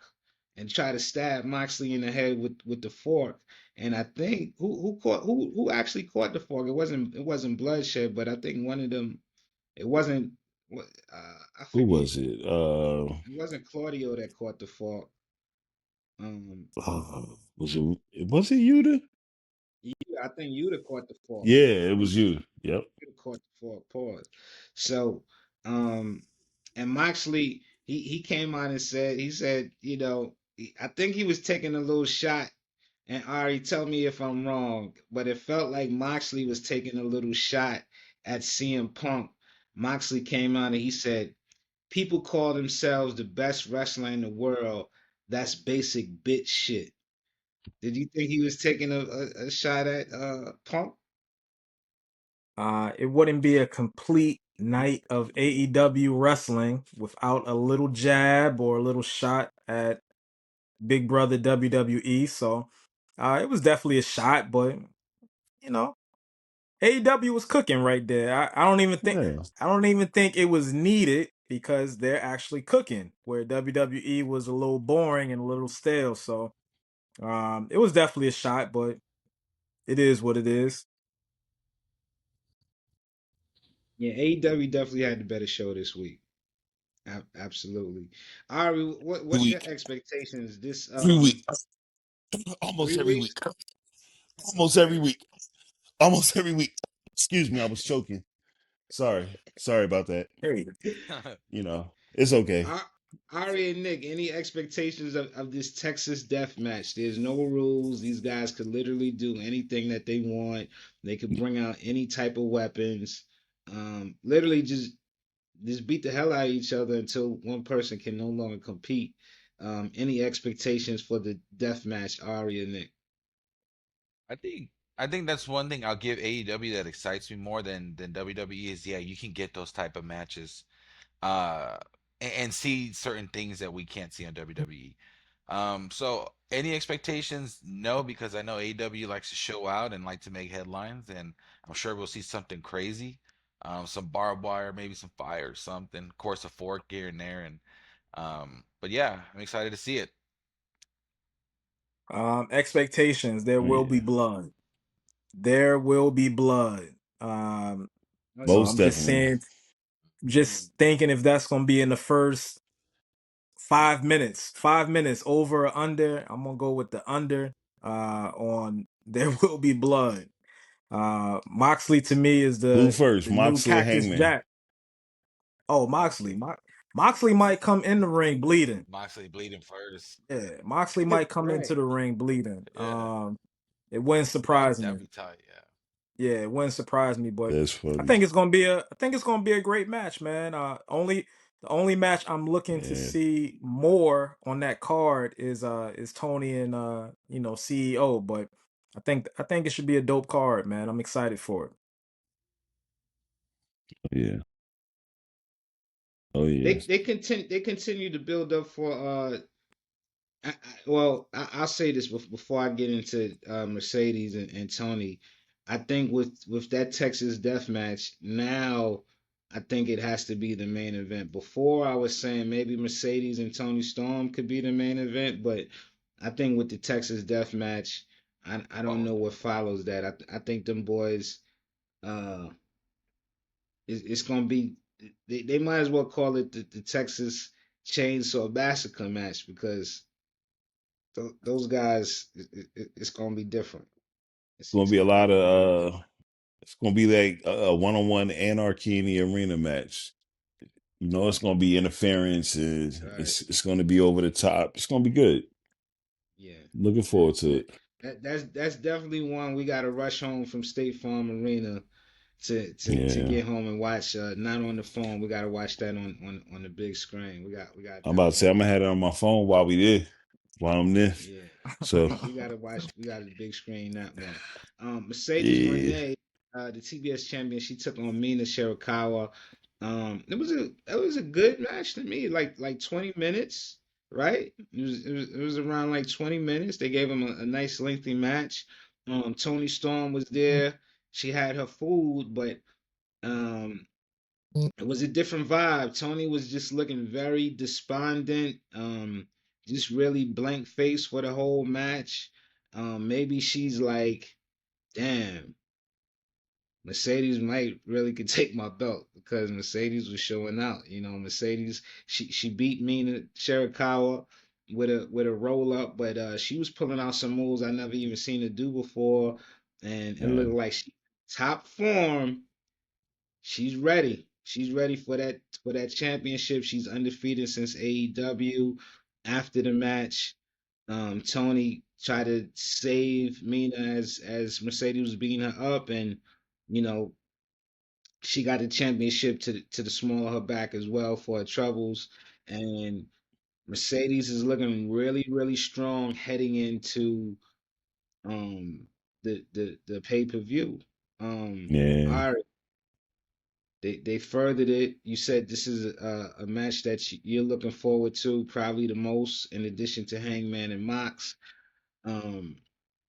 and tried to stab Moxley in the head with the fork. And I think who actually caught the fork? It wasn't bloodshed, but I think one of them. It wasn't. I who forget. was it? It wasn't Claudio that caught the fault. Um, Was it Yuta? I think you'd have caught the fault. Yeah, I it think was you. Yep. you'd have caught the fault. Pause. So, um, and Moxley, he came out and he said, I think he was taking a little shot. And Ari, tell me if I'm wrong, but it felt like Moxley was taking a little shot at CM Punk Moxley came out and he said, "People call themselves the best wrestler in the world. That's basic bitch shit." Did you think he was taking a shot at Punk? It wouldn't be a complete night of AEW wrestling without a little jab or a little shot at Big Brother WWE. So it was definitely a shot, but you know, AEW was cooking right there. Yeah. I don't even think it was needed because they're actually cooking. Where WWE was a little boring and a little stale. So it was definitely a shot, but it is what it is. Yeah, AEW definitely had the better show this week. Absolutely. Ari, Every what's your week. expectations this Every week. Almost three every week. weeks? Almost every week. Almost every week. Excuse me, I was choking. Sorry about that. Hey, It's okay. Ar- Ari and Nick, any expectations of this Texas death match? There's no rules. These guys could literally do anything that they want. They could bring out any type of weapons. Literally just beat the hell out of each other until one person can no longer compete. Any expectations for the death match, Ari and Nick? I think I think that's one thing I'll give AEW that excites me more than WWE is, yeah, you can get those type of matches uh and see certain things that we can't see on WWE. So any expectations? No, because I know AEW likes to show out and like to make headlines, and I'm sure we'll see something crazy. Some barbed wire, maybe some fire or something. Of course, a fork here and there, and but yeah, I'm excited to see it. expectations. There will be Yeah. blood. There will be blood. Um, Oh so yeah. Most I'm just definitely. saying, Mm. just thinking if that's gonna be in the first 5 minutes, 5 minutes over or under. I'm gonna go with the under. On there will be blood. Moxley to me is Who the first? the new Moxley or Cactus Hangman? Jack. Oh, Moxley might come in the ring bleeding. Moxley bleeding first. Yeah, Moxley might come Right. into the ring bleeding. Yeah, It wouldn't surprise that'd me. be tight. Yeah. Yeah, it wouldn't surprise me, but That's I funny. think I think it's gonna be a great match, man. The only match I'm looking to Yeah. see more on that card is Tony and CEO, but I think it should be a dope card, man. I'm excited for it. Yeah. Oh They yes. continue to build up for well, I'll say this before I get into Mercedes and Tony. I think with that Texas Death Match now, I think it has to be the main event. Before I was saying maybe Mercedes and Tony Storm could be the main event, but I think with the Texas Death Match, I don't Oh, know what follows that. I think them boys uh it's gonna be they might as well call it the Texas Chainsaw Massacre match because those guys, it's gonna be different. Gonna It's be a gonna be lot very of different. it's gonna be like a one-on-one anarchy in the arena match. It's gonna be interference and All right. it's gonna be over the top. It's gonna be good. Yeah. Looking That, forward to that, it. that's definitely one we got to rush home from State Farm Arena to Yeah. get home and watch. Not on the phone. We got to watch that on the big screen. We got to I'm about to definitely say I'm do gonna have that. it on my phone while I'm there. Yeah. So We gotta watch. We got to big screen that one. Mercedes yeah. Moné, the TBS champion, she took on Mina Shirakawa. It was a good match to me. Like 20 minutes, right? It was around like 20 minutes. They gave him a nice lengthy match. Toni Storm was there. She had her food, but um, it was a different vibe. Tony was just looking very despondent, just really blank face for the whole match. Maybe she's like, damn, Mercedes might really could take my belt because Mercedes was showing out. Mercedes she beat Mina Shirakawa with a roll up, but she was pulling out some moves I never even seen her do before, and it Yeah. looked like she top form. She's ready. She's ready for that championship. She's undefeated since AEW. After the match, Tony tried to save Mina as Mercedes was beating her up, and you know She got the championship to the small of her back as well for her troubles. And Mercedes is looking really, really strong heading into um the pay-per-view. Yeah. All right, they furthered it. You said this is a match that you're looking forward to probably the most, in addition to Hangman and Mox. Um,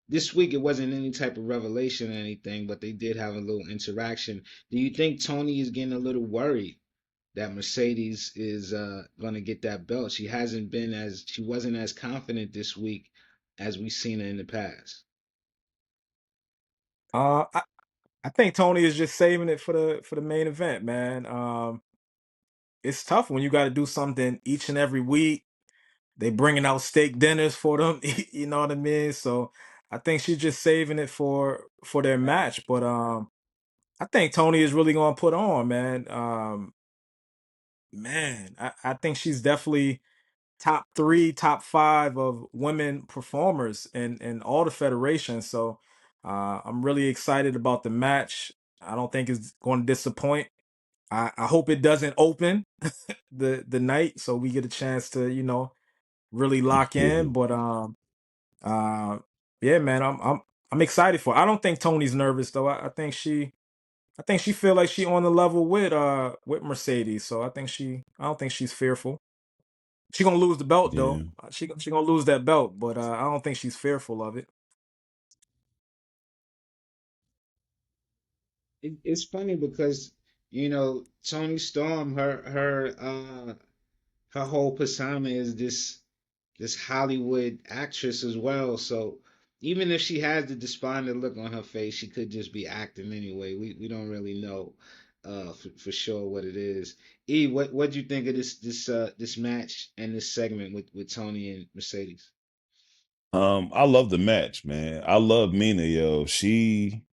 this week it wasn't any type of revelation or anything, but they did have a little interaction. Do you think Tony is getting a little worried that Mercedes is going to get that belt? She wasn't as confident this week as we've seen her in the past. Uh, I, I think Tony is just saving it for the main event, man. It's tough when you got to do something each and every week. They bringing out steak dinners for them, you know what I mean? So I think she's just saving it for their match. But I think Tony is really going to put on, man. Man, I think she's definitely top three, top five of women performers in all the federations. So I'm really excited about the match. I don't think it's going to disappoint. I hope it doesn't open the night so we get a chance to, really lock Yeah. in. But uh yeah, man, I'm excited for it. I don't think Tony's nervous though. I think she feel like she on the level with Mercedes. So I don't think she's fearful. She gonna lose the belt though. Yeah. She gonna lose that belt, but I don't think she's fearful of it. It's funny because Toni Storm, her whole persona is this Hollywood actress as well. So even if she has the despondent look on her face, she could just be acting anyway. We don't really know for sure what it is. E, what do you think of this match and this segment with Tony and Mercedes? I love the match, man. I love Mina, yo. She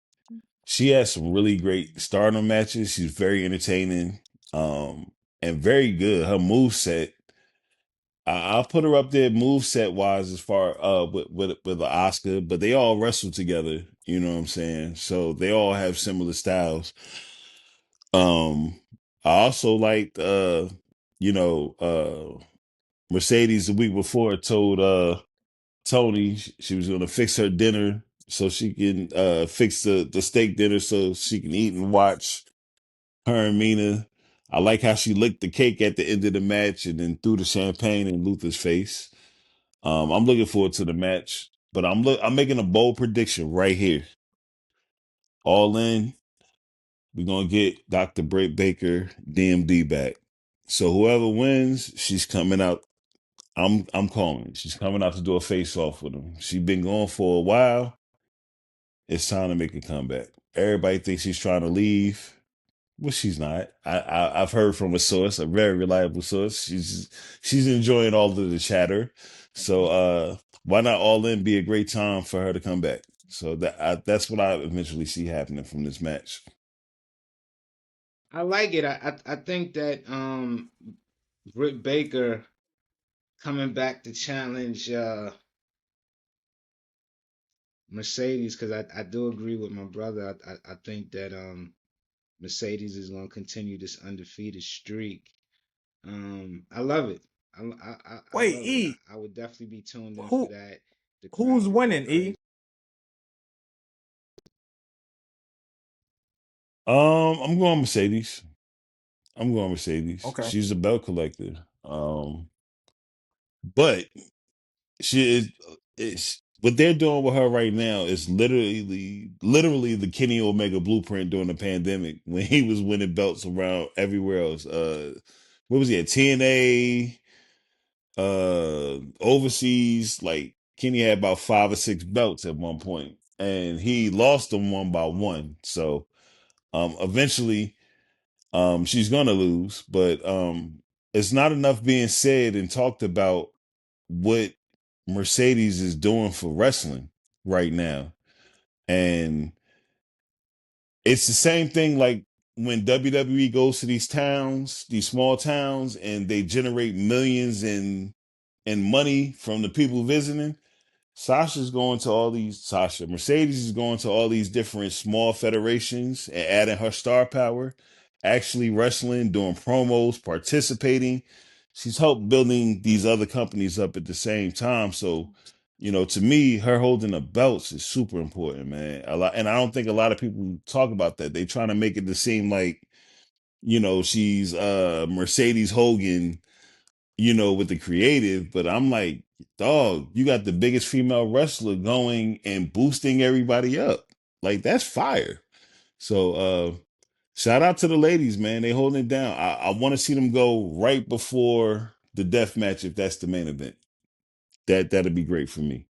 has some really great stardom matches. She's very entertaining, and very good. Her move set, I'll put her up there move set wise as far with the Oscar, but they all wrestle together. You know what I'm saying? So they all have similar styles. Um, I also liked you know, Mercedes the week before told Tony she was gonna fix her dinner so she can fix the steak dinner so she can eat and watch her and Mina. I like how she licked the cake at the end of the match and then threw the champagne in Luther's face. I'm looking forward to the match, but I'm making a bold prediction right here. All in, we're gonna get Dr. Britt Baker DMD back. So whoever wins, she's coming out. I'm calling. She's coming out to do a face off with him. She's been going for a while. It's time to make a comeback. Everybody thinks she's trying to leave. Well, she's not. I've heard from a source, a very reliable source. She's enjoying all of the chatter. So why not All In be a great time for her to come back? So that's what I eventually see happening from this match. I like it. I think that Britt Baker coming back to challenge Mercedes, because I do agree with my brother. I think that Mercedes is going to continue this undefeated streak. I love it. I Wait, love it. E, I would definitely be tuned in for who that. The crowd who's would go winning? E, crazy. I'm going Mercedes. I'm going Mercedes. okay. She's a belt collector. But she is it's what they're doing with her right now is literally the Kenny Omega blueprint during the pandemic when he was winning belts around everywhere else. What was he at TNA, overseas? Like Kenny had about 5 or 6 belts at one point, and he lost them one by one. So eventually she's gonna lose, but it's not enough being said and talked about what Mercedes is doing for wrestling right now. And it's the same thing like when WWE goes to these towns, these small towns, and they generate millions in money from the people visiting. Mercedes is going to all these different small federations and adding her star power, actually wrestling, doing promos, participating. She's helped building these other companies up at the same time. So, to me, her holding the belts is super important, man. And I don't think a lot of people talk about that. They trying to make it to seem like, she's Mercedes Hogan, with the creative, but I'm like, dog, you got the biggest female wrestler going and boosting everybody up. Like, that's fire. So shout out to the ladies, man. They holding it down. I want to see them go right before the death match if that's the main event. That'd be great for me.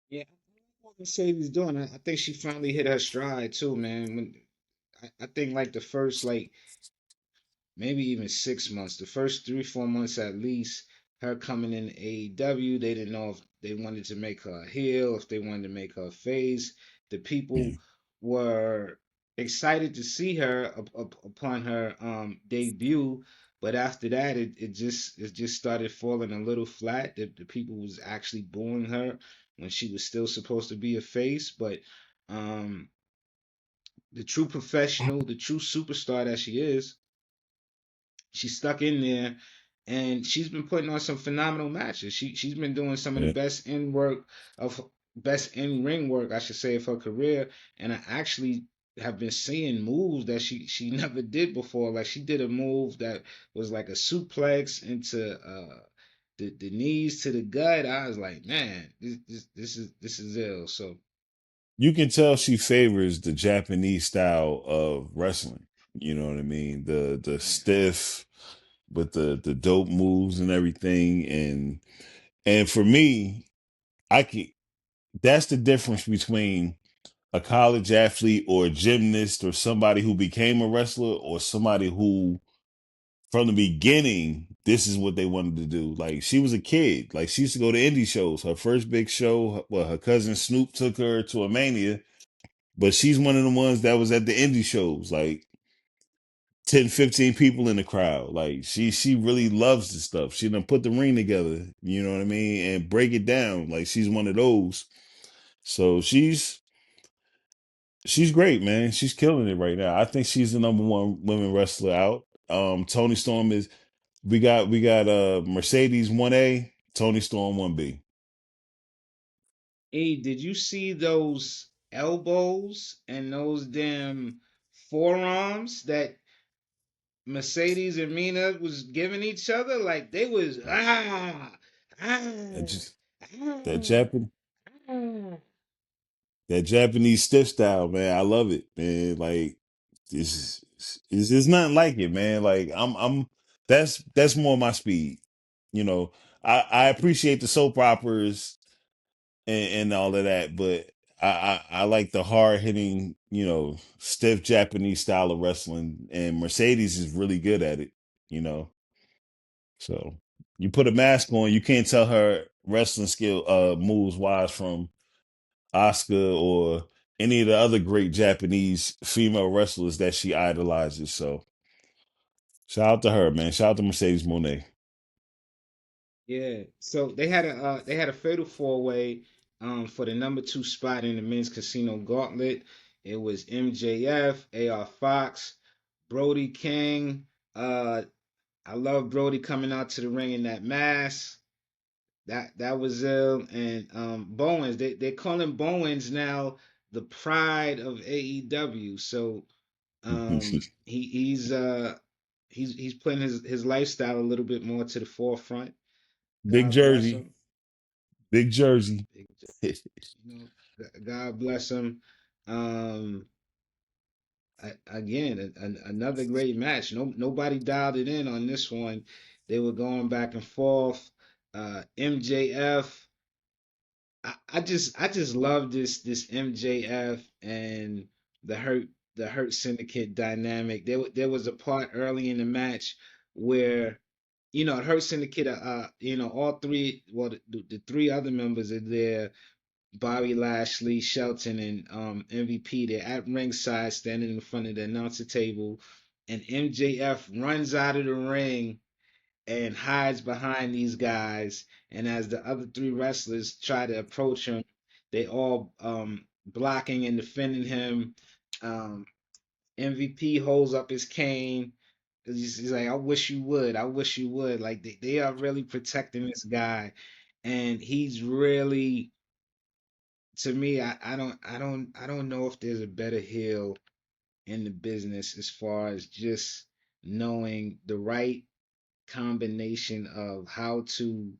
Yeah, I like what Mercedes doing. I think she finally hit her stride too, man. I think like the first like maybe even 6 months, the first 3, 4 months at least, her coming in AEW, they didn't know if they wanted to make her a heel, if they wanted to make her a face. The Yeah. people were excited to see her upon her debut, but after that, it just started falling a little flat. The people was actually booing her when she was still supposed to be a face, but um, the true professional, the true superstar that she is, she's stuck in there, and she's been putting on some phenomenal matches. She's been doing some of the Yeah. best in ring work, I should say, of her career. And I actually have been seeing moves that she never did before. Like she did a move that was like a suplex into the knees to the gut. I was like, man, this is ill. So You can tell she favors the Japanese style of wrestling. You know what I mean? The yeah, stiff with the dope moves and everything. And for me, I can that's the difference between a college athlete or a gymnast or somebody who became a wrestler or somebody who from the beginning this is what they wanted to do. Like she was a kid, like she used to go to indie shows. Her first big show, well, her cousin Snoop took her to a Mania, but she's one of the ones that was at the indie shows, like 10, 15 people in the crowd. Like she really loves this stuff. She done put the ring together, you know what I mean, and break it down. Like she's one of those. So she's great, man. She's killing it right now. I think she's the number one women wrestler out. Toni Storm is we got Mercedes 1A, Toni Storm 1B. hey, did you see those elbows and those damn forearms that Mercedes and Mina was giving each other? Like they was That ah just that ah Japan ah. that Japanese stiff style, man. I love it, man. Like it's nothing like it, man. Like I'm that's more my speed. You know, I appreciate the soap operas and all of that, but I like the hard hitting, stiff Japanese style of wrestling, and Mercedes is really good at it. You know, so you put a mask on, you can't tell her wrestling skill moves wise from Oscar or any of the other great Japanese female wrestlers that she idolizes. So shout out to her, man. Shout out to Mercedes Monet. Yeah. So they had a fatal four way for the number 2 spot in the men's casino gauntlet. It was MJF, AR Fox, Brody King. I love Brody coming out to the ring in that mask. That was ill. And Bowens, they call him Bowens now, the pride of AEW. So he's putting his lifestyle a little bit more to the forefront. Big God bless Jersey. him. Big Jersey. Big God bless him. Um, Again, another great match. Nobody dialed it in on this one. They were going back and forth. MJF. I just love this MJF and the Hurt Syndicate dynamic. There was a part early in the match where Hurt Syndicate, all three, well, the three other members are there. Bobby Lashley, Shelton, and MVP. They're at ringside, standing in front of the announcer table, and MJF runs out of the ring and hides behind these guys. And as the other three wrestlers try to approach him, they all blocking and defending him. Um, MVP holds up his cane. He's like, I wish you would. I wish you would. Like they are really protecting this guy. And he's really, to me, I don't know if there's a better heel in the business as far as just knowing the right combination of how to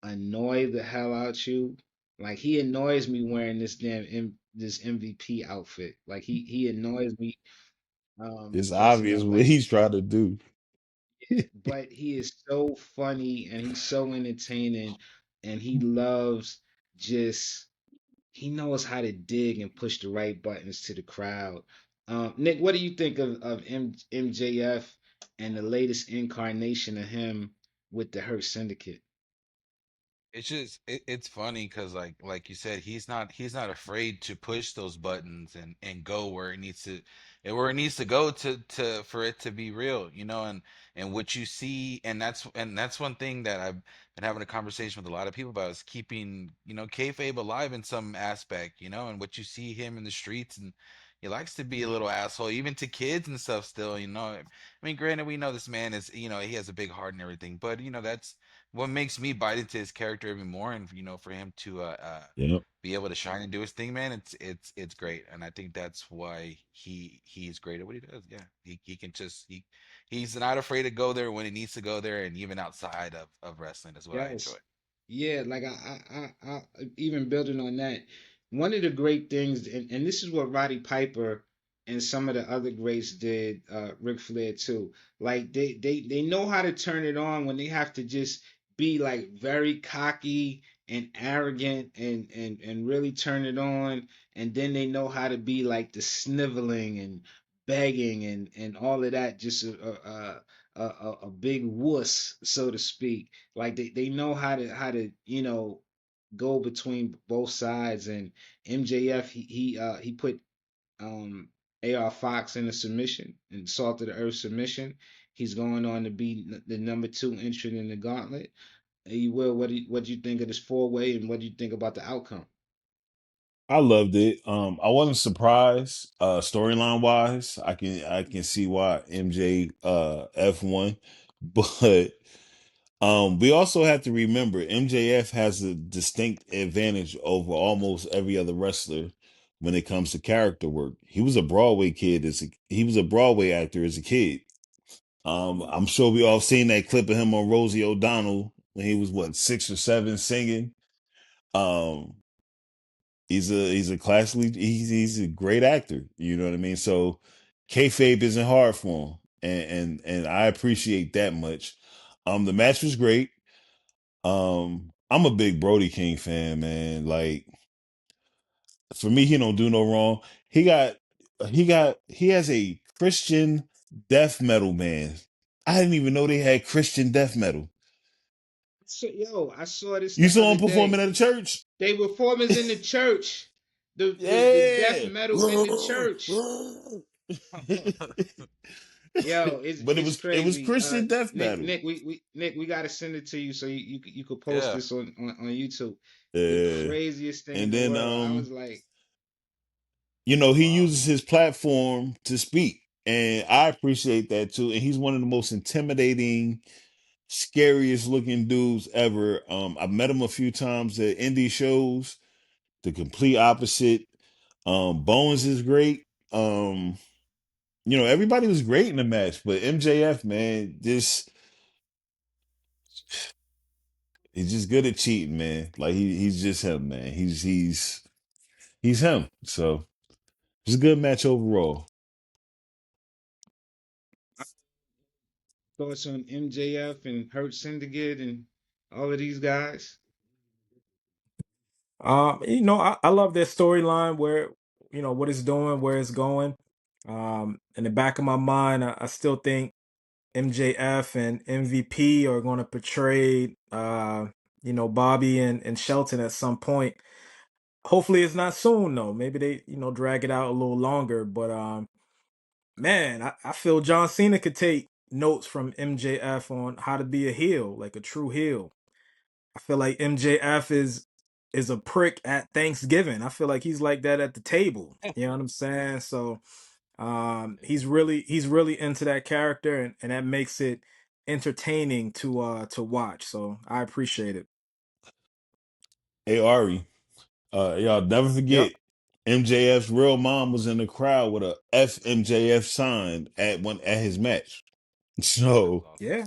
annoy the hell out you. Like he annoys me wearing this this MVP outfit. Like he annoys me. It's Dressing obvious up what like he's trying to do. but he is so funny and he's so entertaining and he loves just he knows how to dig and push the right buttons to the crowd. Nick, what do you think of MJF and the latest incarnation of him with the Hurt Syndicate? It's just it's funny because like you said, he's not afraid to push those buttons and go where it needs to, and where it needs to go to for it to be real, and what you see, and that's one thing that I've been having a conversation with a lot of people about, is keeping kayfabe alive in some aspect, and what you see him in the streets, and he likes to be a little asshole even to kids and stuff still, I mean, granted, we know this man is, he has a big heart and everything, but that's what makes me bite into his character even more, and for him to Yep. be able to shine and do his thing, man. It's great, and I think that's why he's great at what he does. Yeah, he can just he's not afraid to go there when he needs to go there, and even outside of wrestling is what I enjoy. Yes. Yeah, like I even building on that, one of the great things, and this is what Roddy Piper and some of the other greats did, Ric Flair too. Like they know how to turn it on when they have to just be like very cocky and arrogant and really turn it on, and then they know how to be like the sniveling and begging and all of that, just a big wuss, so to speak. Like they know how to go between both sides. And MJF he put um AR Fox in a submission and Salt of the Earth submission. He's going on to be the number two entrant in the gauntlet. Hey, Will, what do you think of this four way, and what do you think about the outcome? I loved it. I wasn't surprised, storyline wise. I can see why MJ F1, but we also have to remember MJF has a distinct advantage over almost every other wrestler when it comes to character work. He was a Broadway kid he was a Broadway actor as a kid. I'm sure we all seen that clip of him on Rosie O'Donnell when he was what, 6 or 7, singing. Um, he's a classically he's a great actor. You know what I mean? So kayfabe isn't hard for him, and I appreciate that much. The match was great. I'm a big Brody King fan, man. Like for me, he don't do no wrong. He has a Christian death metal band. I didn't even know they had Christian death metal. So, yo, I saw this You the saw other him performing day. at a church? They performance in the church. The death Yeah. metal in the church. Yo, But it it's was crazy. Christian death Nick, metal. Nick, we gotta send it to you so you could post Yeah. this on YouTube. The Yeah. craziest thing in And the then world. I was like, he Wow. uses his platform to speak. And I appreciate that too. And he's one of the most intimidating, scariest looking dudes ever. I've met him a few times at indie shows. The complete opposite. Bones is great. Everybody was great in the match, but MJF, man, he's just good at cheating, man. Like he's just him, man. He's him. So it's a good match overall. thoughts on MJF and Hurt Syndicate and all of these guys. I love their storyline where what it's doing, where it's going. In the back of my mind, I still think MJF and MVP are going to portray Bobby and Shelton at some point. Hopefully it's not soon though. Maybe they, drag it out a little longer. But man, I feel John Cena could take notes from MJF on how to be a heel, like a true heel. I feel like MJF is a prick at Thanksgiving. I feel like he's like that at the table. You know what I'm saying? So he's really into that character, and that makes it entertaining to watch. So I appreciate it. Hey Ari, y'all never Yep. forget MJF's real mom was in the crowd with a FMJF sign at his match. That's So awesome. Yeah.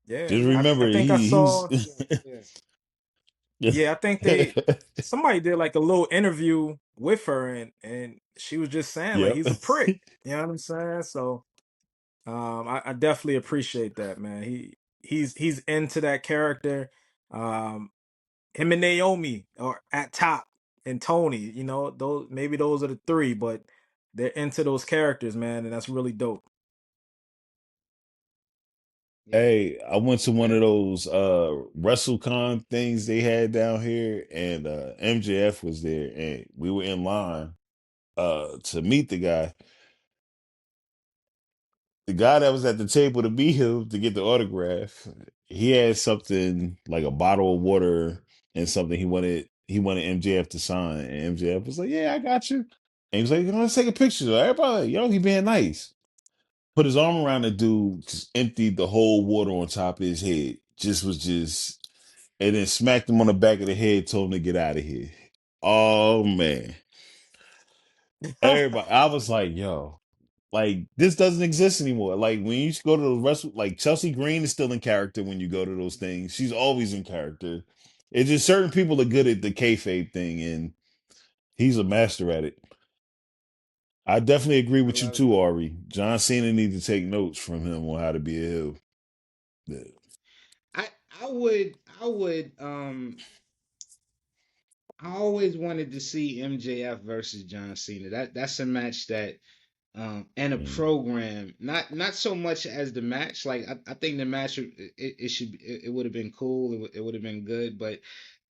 Yeah. just I remember think I he's saw. Yeah, I think somebody did like a little interview with her, and she was just saying like yep. he's a prick. You know what I'm saying? So I definitely appreciate that, man. He's into that character. Him and Naomi are at top, and Tony, those are the three, but they're into those characters, man, and that's really dope. Yeah. Hey, I went to one And of those WrestleCon things they had down here, and MJF was there, and we were in line to meet the guy. The guy that was at the table to meet him to get the autograph, he had something like a bottle of water and something he wanted MJF to sign, and MJF was like, "Yeah, I got you." And he was like, "Let's take a picture." So everybody, like, yo, he being nice. Put his arm around the dude, just emptied the whole water on top of his head. And then smacked him on the back of the head, told him to get out of here. Oh man. Everybody, I was like, yo, like this doesn't exist anymore. Like when you go to the rest, like Chelsea Green is still in character when you go to those things. She's always in character. It's just certain people are good at the kayfabe thing, and he's a master at it. I definitely agree I with you love it. too, Ari. John Cena needs to take notes from him on how to be a heel. Yeah. I I always wanted to see MJF versus John Cena. That's a match that and a Mm. program, not so much as the match. Like I think the match it should it would have been cool. It would have been good, but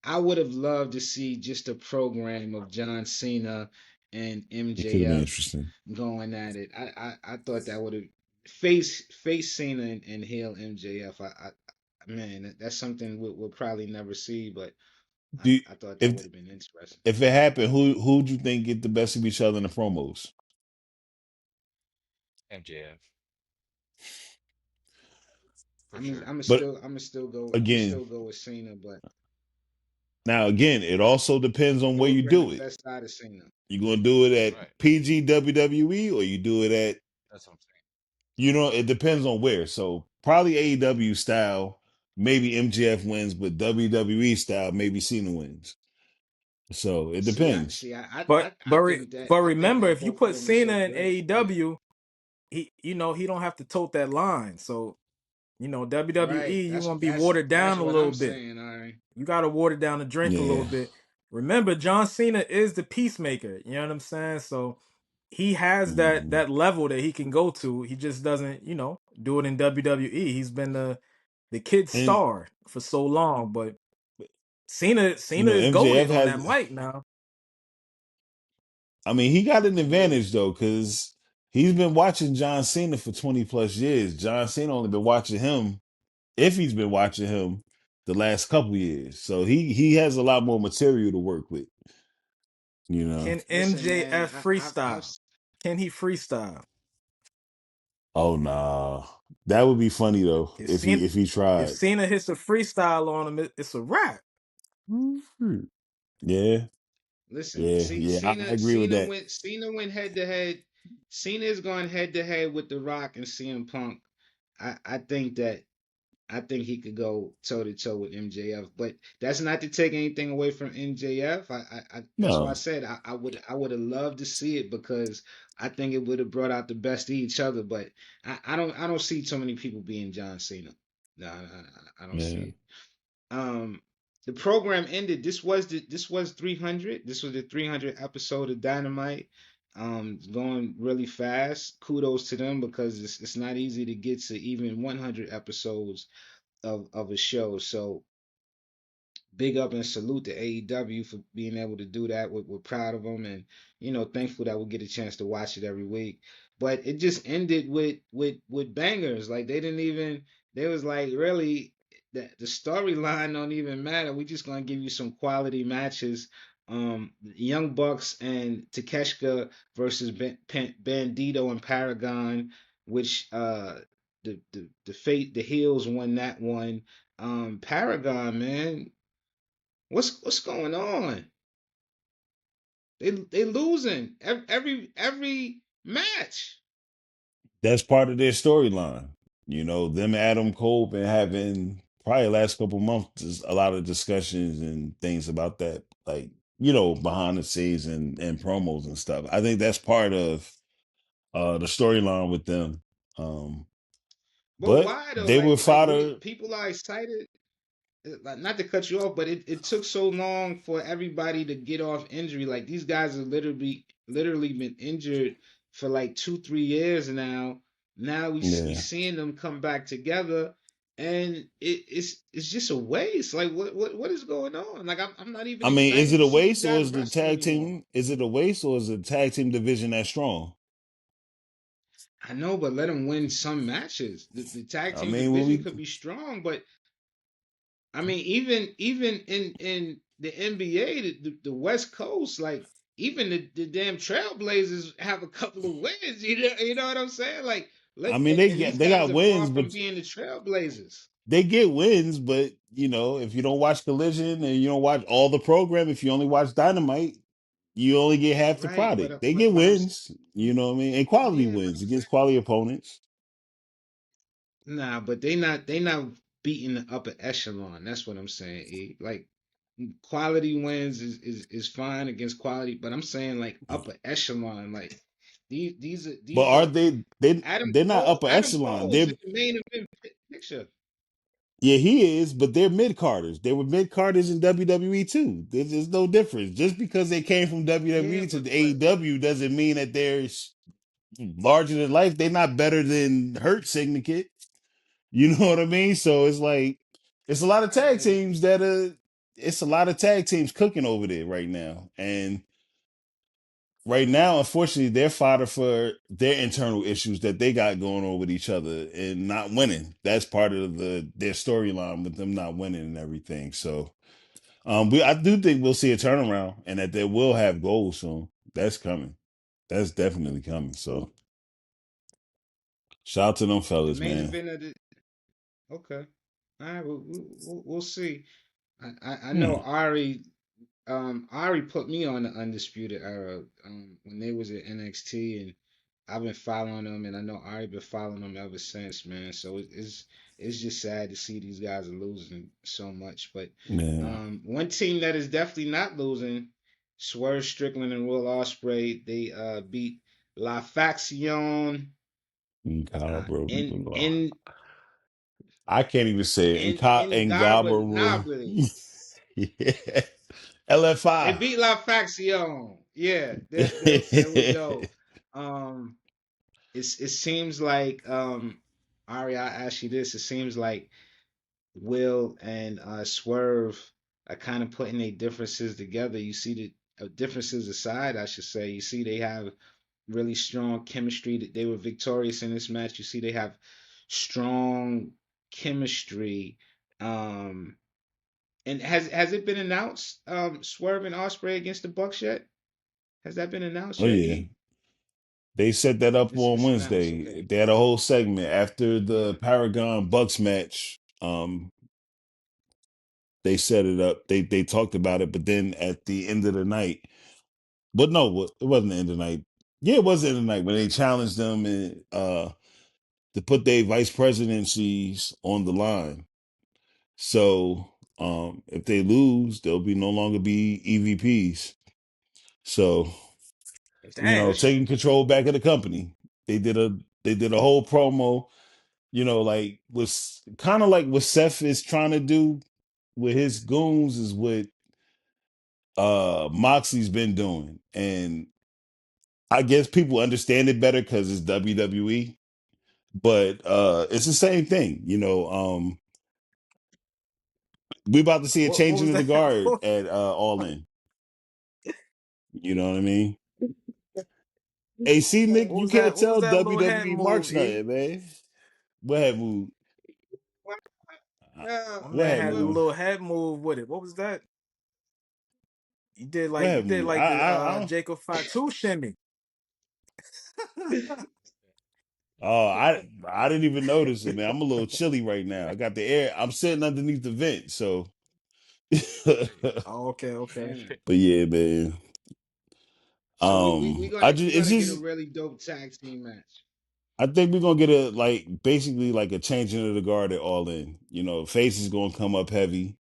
I would have loved to see just a program of John Cena and It could have been MJF interesting. going at it. I thought that would have face Cena and heel MJF. Man, that's something we'll probably never see, but Do you- I thought that would if have been interesting. if it happened, who'd you think get the best of each other in the promos? MJF for I'm sure. I'm But still I'm again, still go with Cena, but now again, it also depends on it where would you bring the do it. best out of Cena. You gonna do it at Right. PG WWE or you do it at That's what I'm saying. it depends on where. So probably AEW style, maybe MJF wins, but WWE style, maybe Cena wins. So it depends. but I but re- think that but I think remember, that if you both of put them are Cena so in good. Yeah. AEW, he don't have to tote that line. So Right. WWE, you want to be That's watered that's down a what little I'm bit. saying. All right. You got to water down the drink a little Yeah. bit. Remember, John Cena is the peacemaker. You know what I'm saying? So he has that Mhm. that level that he can go to. He just doesn't, do it in WWE. He's been the kid And star for so long, but Cena is MJF goaded on that has mic now. I mean, he got an He is. advantage though, because he's been watching John Cena for 20 plus years. John Cena only been watching him, if he's been watching him, the last couple years. So he has a lot more material to work with, you know. Can Listen, man. MJF freestyle? Can he freestyle? Oh nah. That would be funny though, If if he Cena, if he if tried. Cena hits a freestyle on him, it's a wrap. Mhm. Yeah, Listen. yeah, See, yeah. I agree with that. Cena went head to head. Cena is going head to head with The Rock and CM Punk. I think that I think he could go toe to toe with MJF, but that's not to take anything away from MJF. That's why I No. said I would have loved to see it because I think it would have brought out the best of each other. But I don't see too many people being John Cena. No, I don't see Yeah. it. Um, the program ended. This was 300. This was the 300 episode of Dynamite. It's going really fast. Kudos to them because it's not easy to get to even 100 episodes of a show. So big up and salute to AEW for being able to do that. We're proud of them and thankful that we get a chance to watch it every week. but it just ended with bangers. Like they didn't even. They was like really the storyline don't even matter. We just gonna give you some quality matches. Young Bucks and Takeshita versus Bandito and Paragon, which the heels won that one. Paragon, man, what's going on? They losing every match. That's part of their storyline. You know, them Adam Cole been having probably the last couple months just a lot of discussions and things about that, like, you know, behind the scenes and promos and stuff. I think that's part of the storyline with them. Um, But but why though? they were Like we fodder. people are excited. Like, not to cut you off, but it took so long for everybody to get off injury. Like these guys have literally been injured for like 2-3 years now. Now we Yeah. seeing them come back together, and it's just a waste. Like what is going on? Like I'm not even I mean, is excited it to a see these waste or guys is the wrestle tag anymore. team? Is it a waste or is the tag team division that strong? I know, but let them win some matches. The tag I team mean, when division we, could be strong, but I mean, even in the NBA, the West Coast, like even the damn Trailblazers have a couple of wins. You know what I'm saying? Like I let mean, and these they guys got are far wins, from but being the Trailblazers, they get wins. But you know, if you don't watch Collision and you don't watch all the program, if you only watch Dynamite, you only get half the right? But product. They get but wins, you know what I mean, and quality yeah, but wins I'm against saying quality opponents. nah, but they not beating the upper echelon. That's what I'm saying. E. Like quality wins is fine against quality, but I'm saying like upper echelon, like But these are are they? Adam They're not Cole. upper Adam echelon. Cole's They're in the main event picture. Yeah, he is, but they're mid carders. They were mid carders in WWE too. There's no difference. Just because they came from Yeah, WWE to the AEW doesn't mean that they're larger than life. They're not better than Hurt Syndicate. You know what I mean? So it's like it's a lot of I tag get it. teams that are. It's a lot of tag teams cooking over there right now, and right now, unfortunately, they're fodder for their internal issues that they got going on with each other and not winning. That's part of their storyline with them not winning and everything. So, I do think we'll see a turnaround and that they will have goals soon. That's coming. That's definitely coming. So, shout out to them The fellas, main man. event of the okay. All right, we'll see. I know Yeah, Ari put me on the Undisputed Era when they was at NXT, and I've been following them, and I know Ari been following them ever since, man. So it's just sad to see these guys are losing so much. But yeah. one team that is definitely not losing, Swerve Strickland and Will Ospreay, they beat La Faction God, bro. in I can't even say it. In Gabaru. Nabri. Yeah. They LFI. beat La Faction. Yeah, there we go. Um, it seems like Ari, I ask you this. It seems like Will and Swerve are kind of putting their differences together. You see the differences aside, I should say. You see they have really strong chemistry. That they were victorious in this match. You see they have strong chemistry. Um, and has it been announced? Swerve and Osprey against the Bucks yet? Has that been announced Oh yet? yeah. E? They set that up on It's announced. Wednesday. Okay. They had a whole segment after the Yeah. Paragon Bucks match. They set it up. They talked about it, but then at the end of the night, but no, it wasn't the end of the night. Yeah, it was the end of the night when they challenged them and to put their vice presidencies on the line. So if they lose, they'll be no longer be EVPs. So Dang. taking control back of the company. They did a whole promo, like was kind of like what Seth is trying to do with his goons is what Moxley's been doing. And I guess people understand it better because it's WWE, but it's the same thing. We about to see a What changing was of the that? guard at All In. You know what I mean? Hey, see, Nick, What you was that? can't What was tell that little head WWE move, Marks E? nothing, man. What head move? No, My What man head had a well, move? little head move with it. What was that? What You head did move? like the I don't. Jacob Fatu shimmy. Oh, I didn't even notice it, man. I'm a little chilly right now. I got the air. I'm sitting underneath the vent, so. But Oh, okay, okay. man. yeah, man. So we I gonna just we're it's gonna get a just really dope tag team match. I think we're gonna get a like basically like a changing of the guard at All In. You know, Face is gonna come up heavy.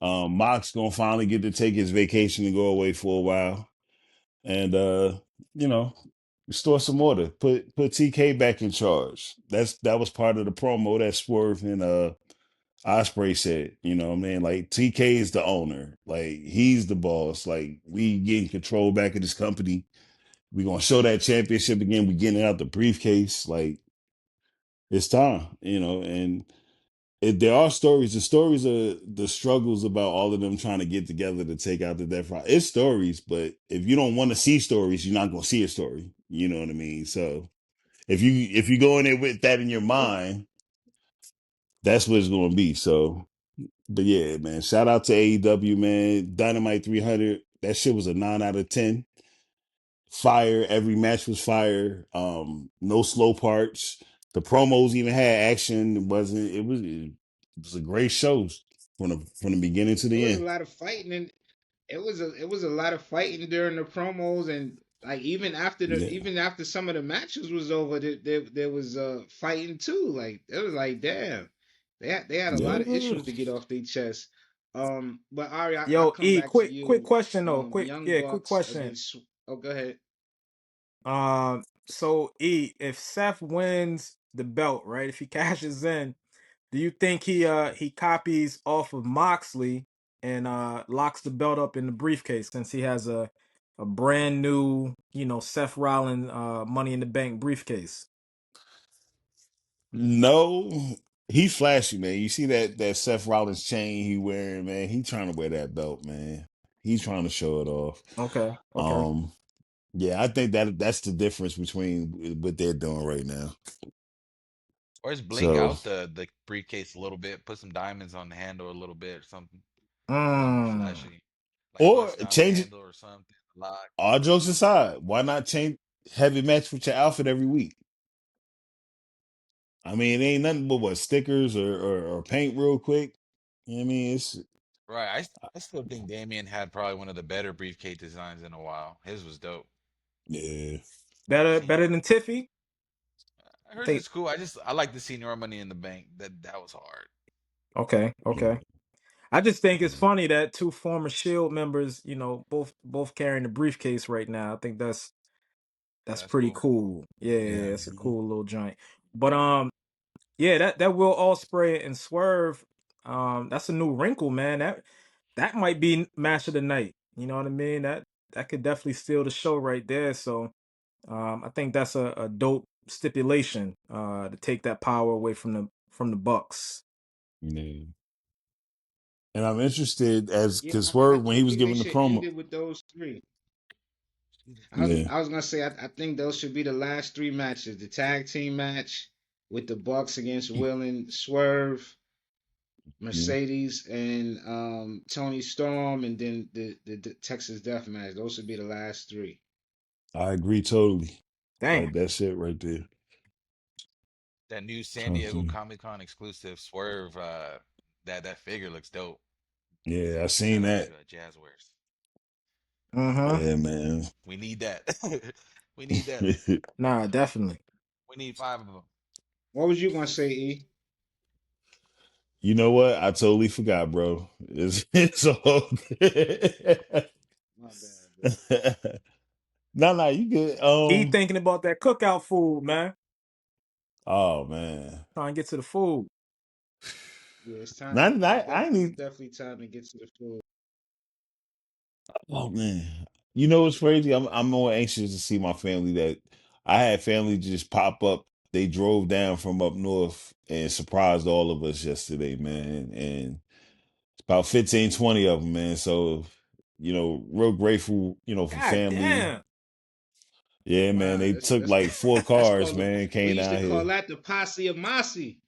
Mox gonna finally get to take his vacation and go away for a while, and you know, restore some order. Put TK back in charge. That was part of the promo that Swerve and Osprey said. You know what I mean? Like TK is the owner. Like he's the boss. Like we getting control back of this company. We gonna show that championship again. We getting out the briefcase. Like it's time, you know, and there are stories. The stories are the struggles about all of them trying to get together to take out the Death Row. It's stories, but if you don't want to see stories, you're not gonna see a story. You know what I mean? So if you go in there with that in your mind, that's what it's gonna be. So, but yeah, man, shout out to AEW, man. Dynamite 300. That shit was a 9 out of 10. Fire. Every match was fire. No slow parts. The promos even had action. It was a great show from the beginning to It the was a end. lot of fighting, and it was a lot of fighting during the promos, and like Yeah. even after some of the matches was over, there was fighting too. Like it was like damn, they had a lot Yeah. of issues to get off their chest. But Ari, I'll Yo, come E, back to quick you. question though. Young Quick Bucks question. against. Oh, go ahead. So E, if Seth wins the belt, right? If he cashes in, do you think he copies off of Moxley and locks the belt up in the briefcase since he has a brand new, Seth Rollins Money in the Bank briefcase? No, he flashy, man. You see that Seth Rollins chain he wearing, man. He trying to wear that belt, man. He's trying to show it off. Okay, okay. Um, yeah, I think that's the difference between what they're doing right now. Or just bling So out the briefcase a little bit, put some diamonds on the handle a little bit or something. A little more Mm. flashy. Like or bust down the change it. handle or something. Lock. All jokes aside, why not change heavy match with your outfit every week? I mean, it ain't nothing but what stickers or paint real quick. You know what I mean? It's Right. I still think Damien had probably one of the better briefcase designs in a while. His was dope. yeah. Better than Tiffy? I Hers think. is cool. I like the senior money in the bank. That was hard. Okay, Yeah. okay. I just think it's Yeah. funny that two former Shield members, both carrying the briefcase right now. I think Yeah, that's that's pretty cool. cool. Yeah, yeah, Yeah. yeah, it's a cool little joint. But yeah, that Will Ospreay and Swerve, that's a new wrinkle, man. That might be match of the night. You know what I mean? That could definitely steal the show right there. So I think that's a dope stipulation to take that power away from the Bucks. Yeah. And I'm interested as Yeah, because I Swerve when he was think they giving the should end promo. it with those three. Yeah. I was gonna say I think those should be the last three matches: the tag team match with the Bucks against Will and Swerve, Yeah. Mercedes and Toni Storm, and then the Texas Death Match. Those should be the last three. I agree totally. Damn. Like that's it right there. That new San Trying to Diego think. Comic Con exclusive Swerve, that figure looks dope. Yeah, I Shout seen out that. to Jazzwares. Mm-hmm. Yeah, man. We need that. We need that. Nah, definitely. We need five of them. What was you gonna say, E? You know what? I totally forgot, bro. It's all good. My bad, bro. No, you good. He thinking about that cookout food, man. Oh man. Trying to get to the food. Yeah, it's time. Not, It's not I definitely ain't it's even, definitely time to get to the food. oh man. You know what's crazy? I'm more anxious to see my family that I had family just pop up. They drove down from up north and surprised all of us yesterday, man. And it's about 15, 20 of them, man. So, real grateful, for God family. damn. Yeah, man. Wow, They that's took that's like 4 that's cars, called man. we Came used to down call here. that the posse of Mossy.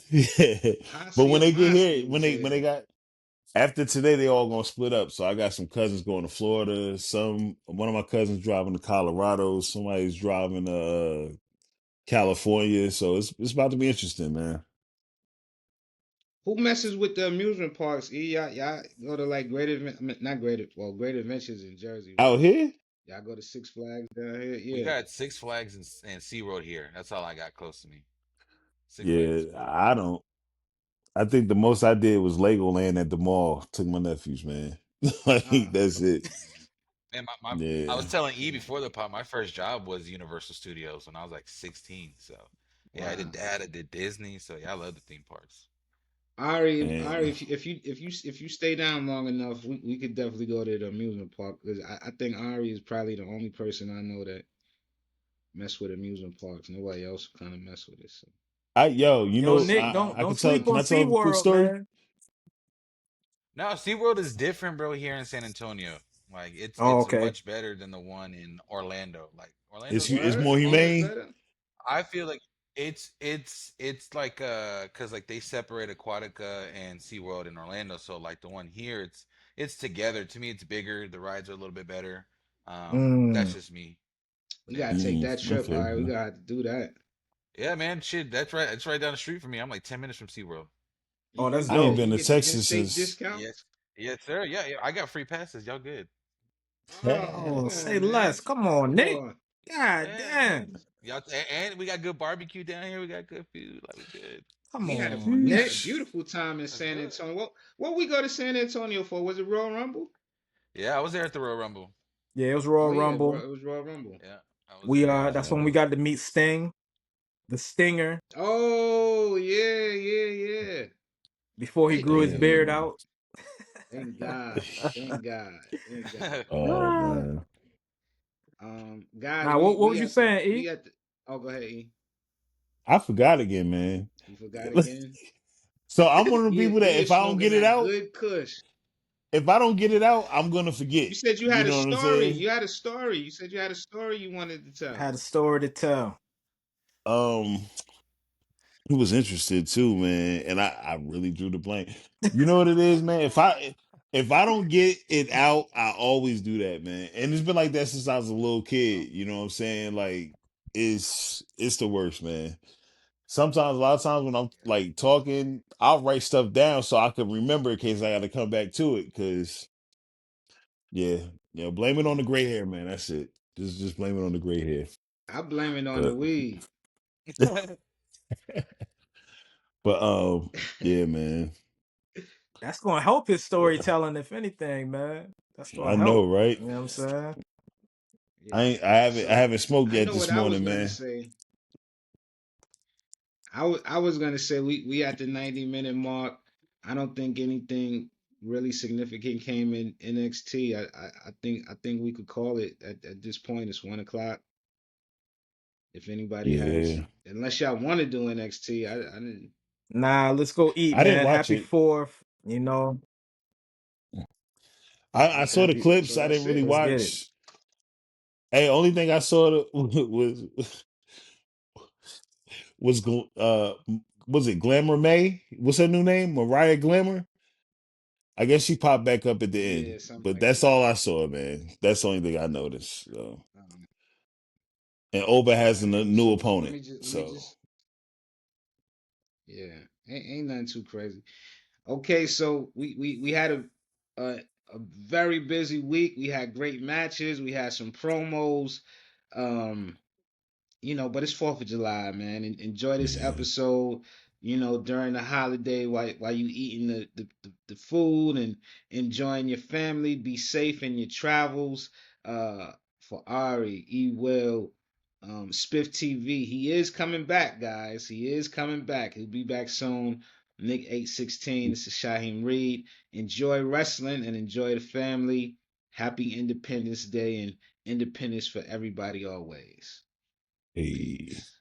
Yeah. But Posse when of they get Mossy here, when was they here. got after today, they all gonna split up. So I got some cousins going to Florida. One of my cousins driving to Colorado. Somebody's driving to California. So it's about to be interesting, man. Who messes with the amusement parks? Y'all go to like not Great Adventures in Jersey, Out right? here, Y'all go to Six Flags down here? We Yeah. got Six Flags and SeaWorld here. That's all I got close to me. Six Flags yeah, is cool. I don't. I think the most I did was Legoland at the mall. Took my nephews, man. Like that's Come it. on, man. And I was Yeah. telling E Come before on. the pop, my first job was Universal Studios when I was like 16. So yeah, I did Wow. that. I did Disney. So yeah, I love the theme parks. Ari, And if you stay down long enough, we could definitely go to the amusement park because I think Ari is probably the only person I know that mess with amusement parks. Nobody else kind of mess with it. So Yo, Nick, I don't could tell. sleep Can on I tell a quick SeaWorld, story? man. No, SeaWorld is different, bro, here in San Antonio. Like Oh, it's okay. much better than the one in Orlando. Like It's Orlando's it's pretty word, more it's small. humane. better. I feel like it's like cuz like they separate Aquatica and SeaWorld in Orlando, so like the one here it's together. To me it's bigger, the rides are a little bit better. That's Mm. just me. We Yeah. gotta take that trip. All Okay. right, we gotta have to do that. Yeah, man, shit, that's right. It's right down the street from me. I'm like 10 minutes from SeaWorld. Oh, that's I ain't dope. You been to get the Texas in-state since. Yes. discounts. Yes, sir. Yeah, yeah. I got free passes. Y'all good. Oh, Oh, come say on, man. less. Come on, Come Nick. on. God Yeah, man. damn. Y'all and we got good barbecue down here. We got good food. Like we good. Come We had a on, Sheesh. beautiful time in Let's San do it. Antonio. What we go to San Antonio for? Was it Royal Rumble? Yeah, I was there at the Royal Rumble. Yeah, it was Oh Royal yeah, Rumble. it was Royal Rumble. Yeah, I was We there. that's when we got to meet Sting, the Stinger, Oh yeah, yeah, yeah. before he Hey, grew his hey, beard Damn. out. thank God, thank God, thank God. Oh Ah. man. Guys, Now, what we was you at the saying, we E? at the. Oh, go ahead, E. I forgot again, man. You forgot again. So I'm one of the people that He if is I don't smoking get it that out, good Kush. if I don't get it out, I'm gonna forget. You said you You had a know what I'm story. saying? You had a story. You said you had a story you wanted to tell. Had a story to tell. Um, he was interested too, man, and I really drew the blank. You know what it is, man? If I don't get it out, I always do that, man. And it's been like that since I was a little kid. You know what I'm saying? Like it's the worst, man. Sometimes, a lot of times when I'm like talking, I'll write stuff down so I can remember in case I got to come back to it. Cause yeah, blame it on the gray hair, man. That's it. Just blame it on the gray hair. I blame it on the But weed. but yeah, man. That's gonna help his But storytelling, if anything, man. That's I gonna know, help. right? You know what I'm saying? Yeah. I So haven't smoked I yet know this what I was morning, gonna man. say. I was gonna say we at the 90-minute mark. I don't think anything really significant came in NXT. I think we could call it at this point. It's 1 o'clock. If anybody has, Yeah, unless y'all want to do NXT, I didn't. Nah, let's go eat, I didn't man. watch Happy it. 4th. You know, I saw the happy. So clips. I that's didn't really it. Let's get it. watch. Hey, only thing I saw was was it Glamour May? What's her new name? Mariah Glamour. I guess she popped back up at the Yeah, end, something but like that's that. all I saw, man. That's the only thing I noticed. So. Um, And Oba all has a right. new So let opponent. me just let me So just yeah, ain't nothing too crazy. Okay, so we had a a very busy week. We had great matches. We had some promos. Um, but it's 4th of July, man. Enjoy this yeah, episode. During the holiday, while you eating the food and enjoying your family. Be safe in your travels. For Ari, E Will, Spiff TV, he is coming back, guys. He is coming back. He'll be back soon. Nick 816. This is Shaheem Reed. Enjoy wrestling and enjoy the family. Happy Independence Day and independence for everybody always. hey. Peace.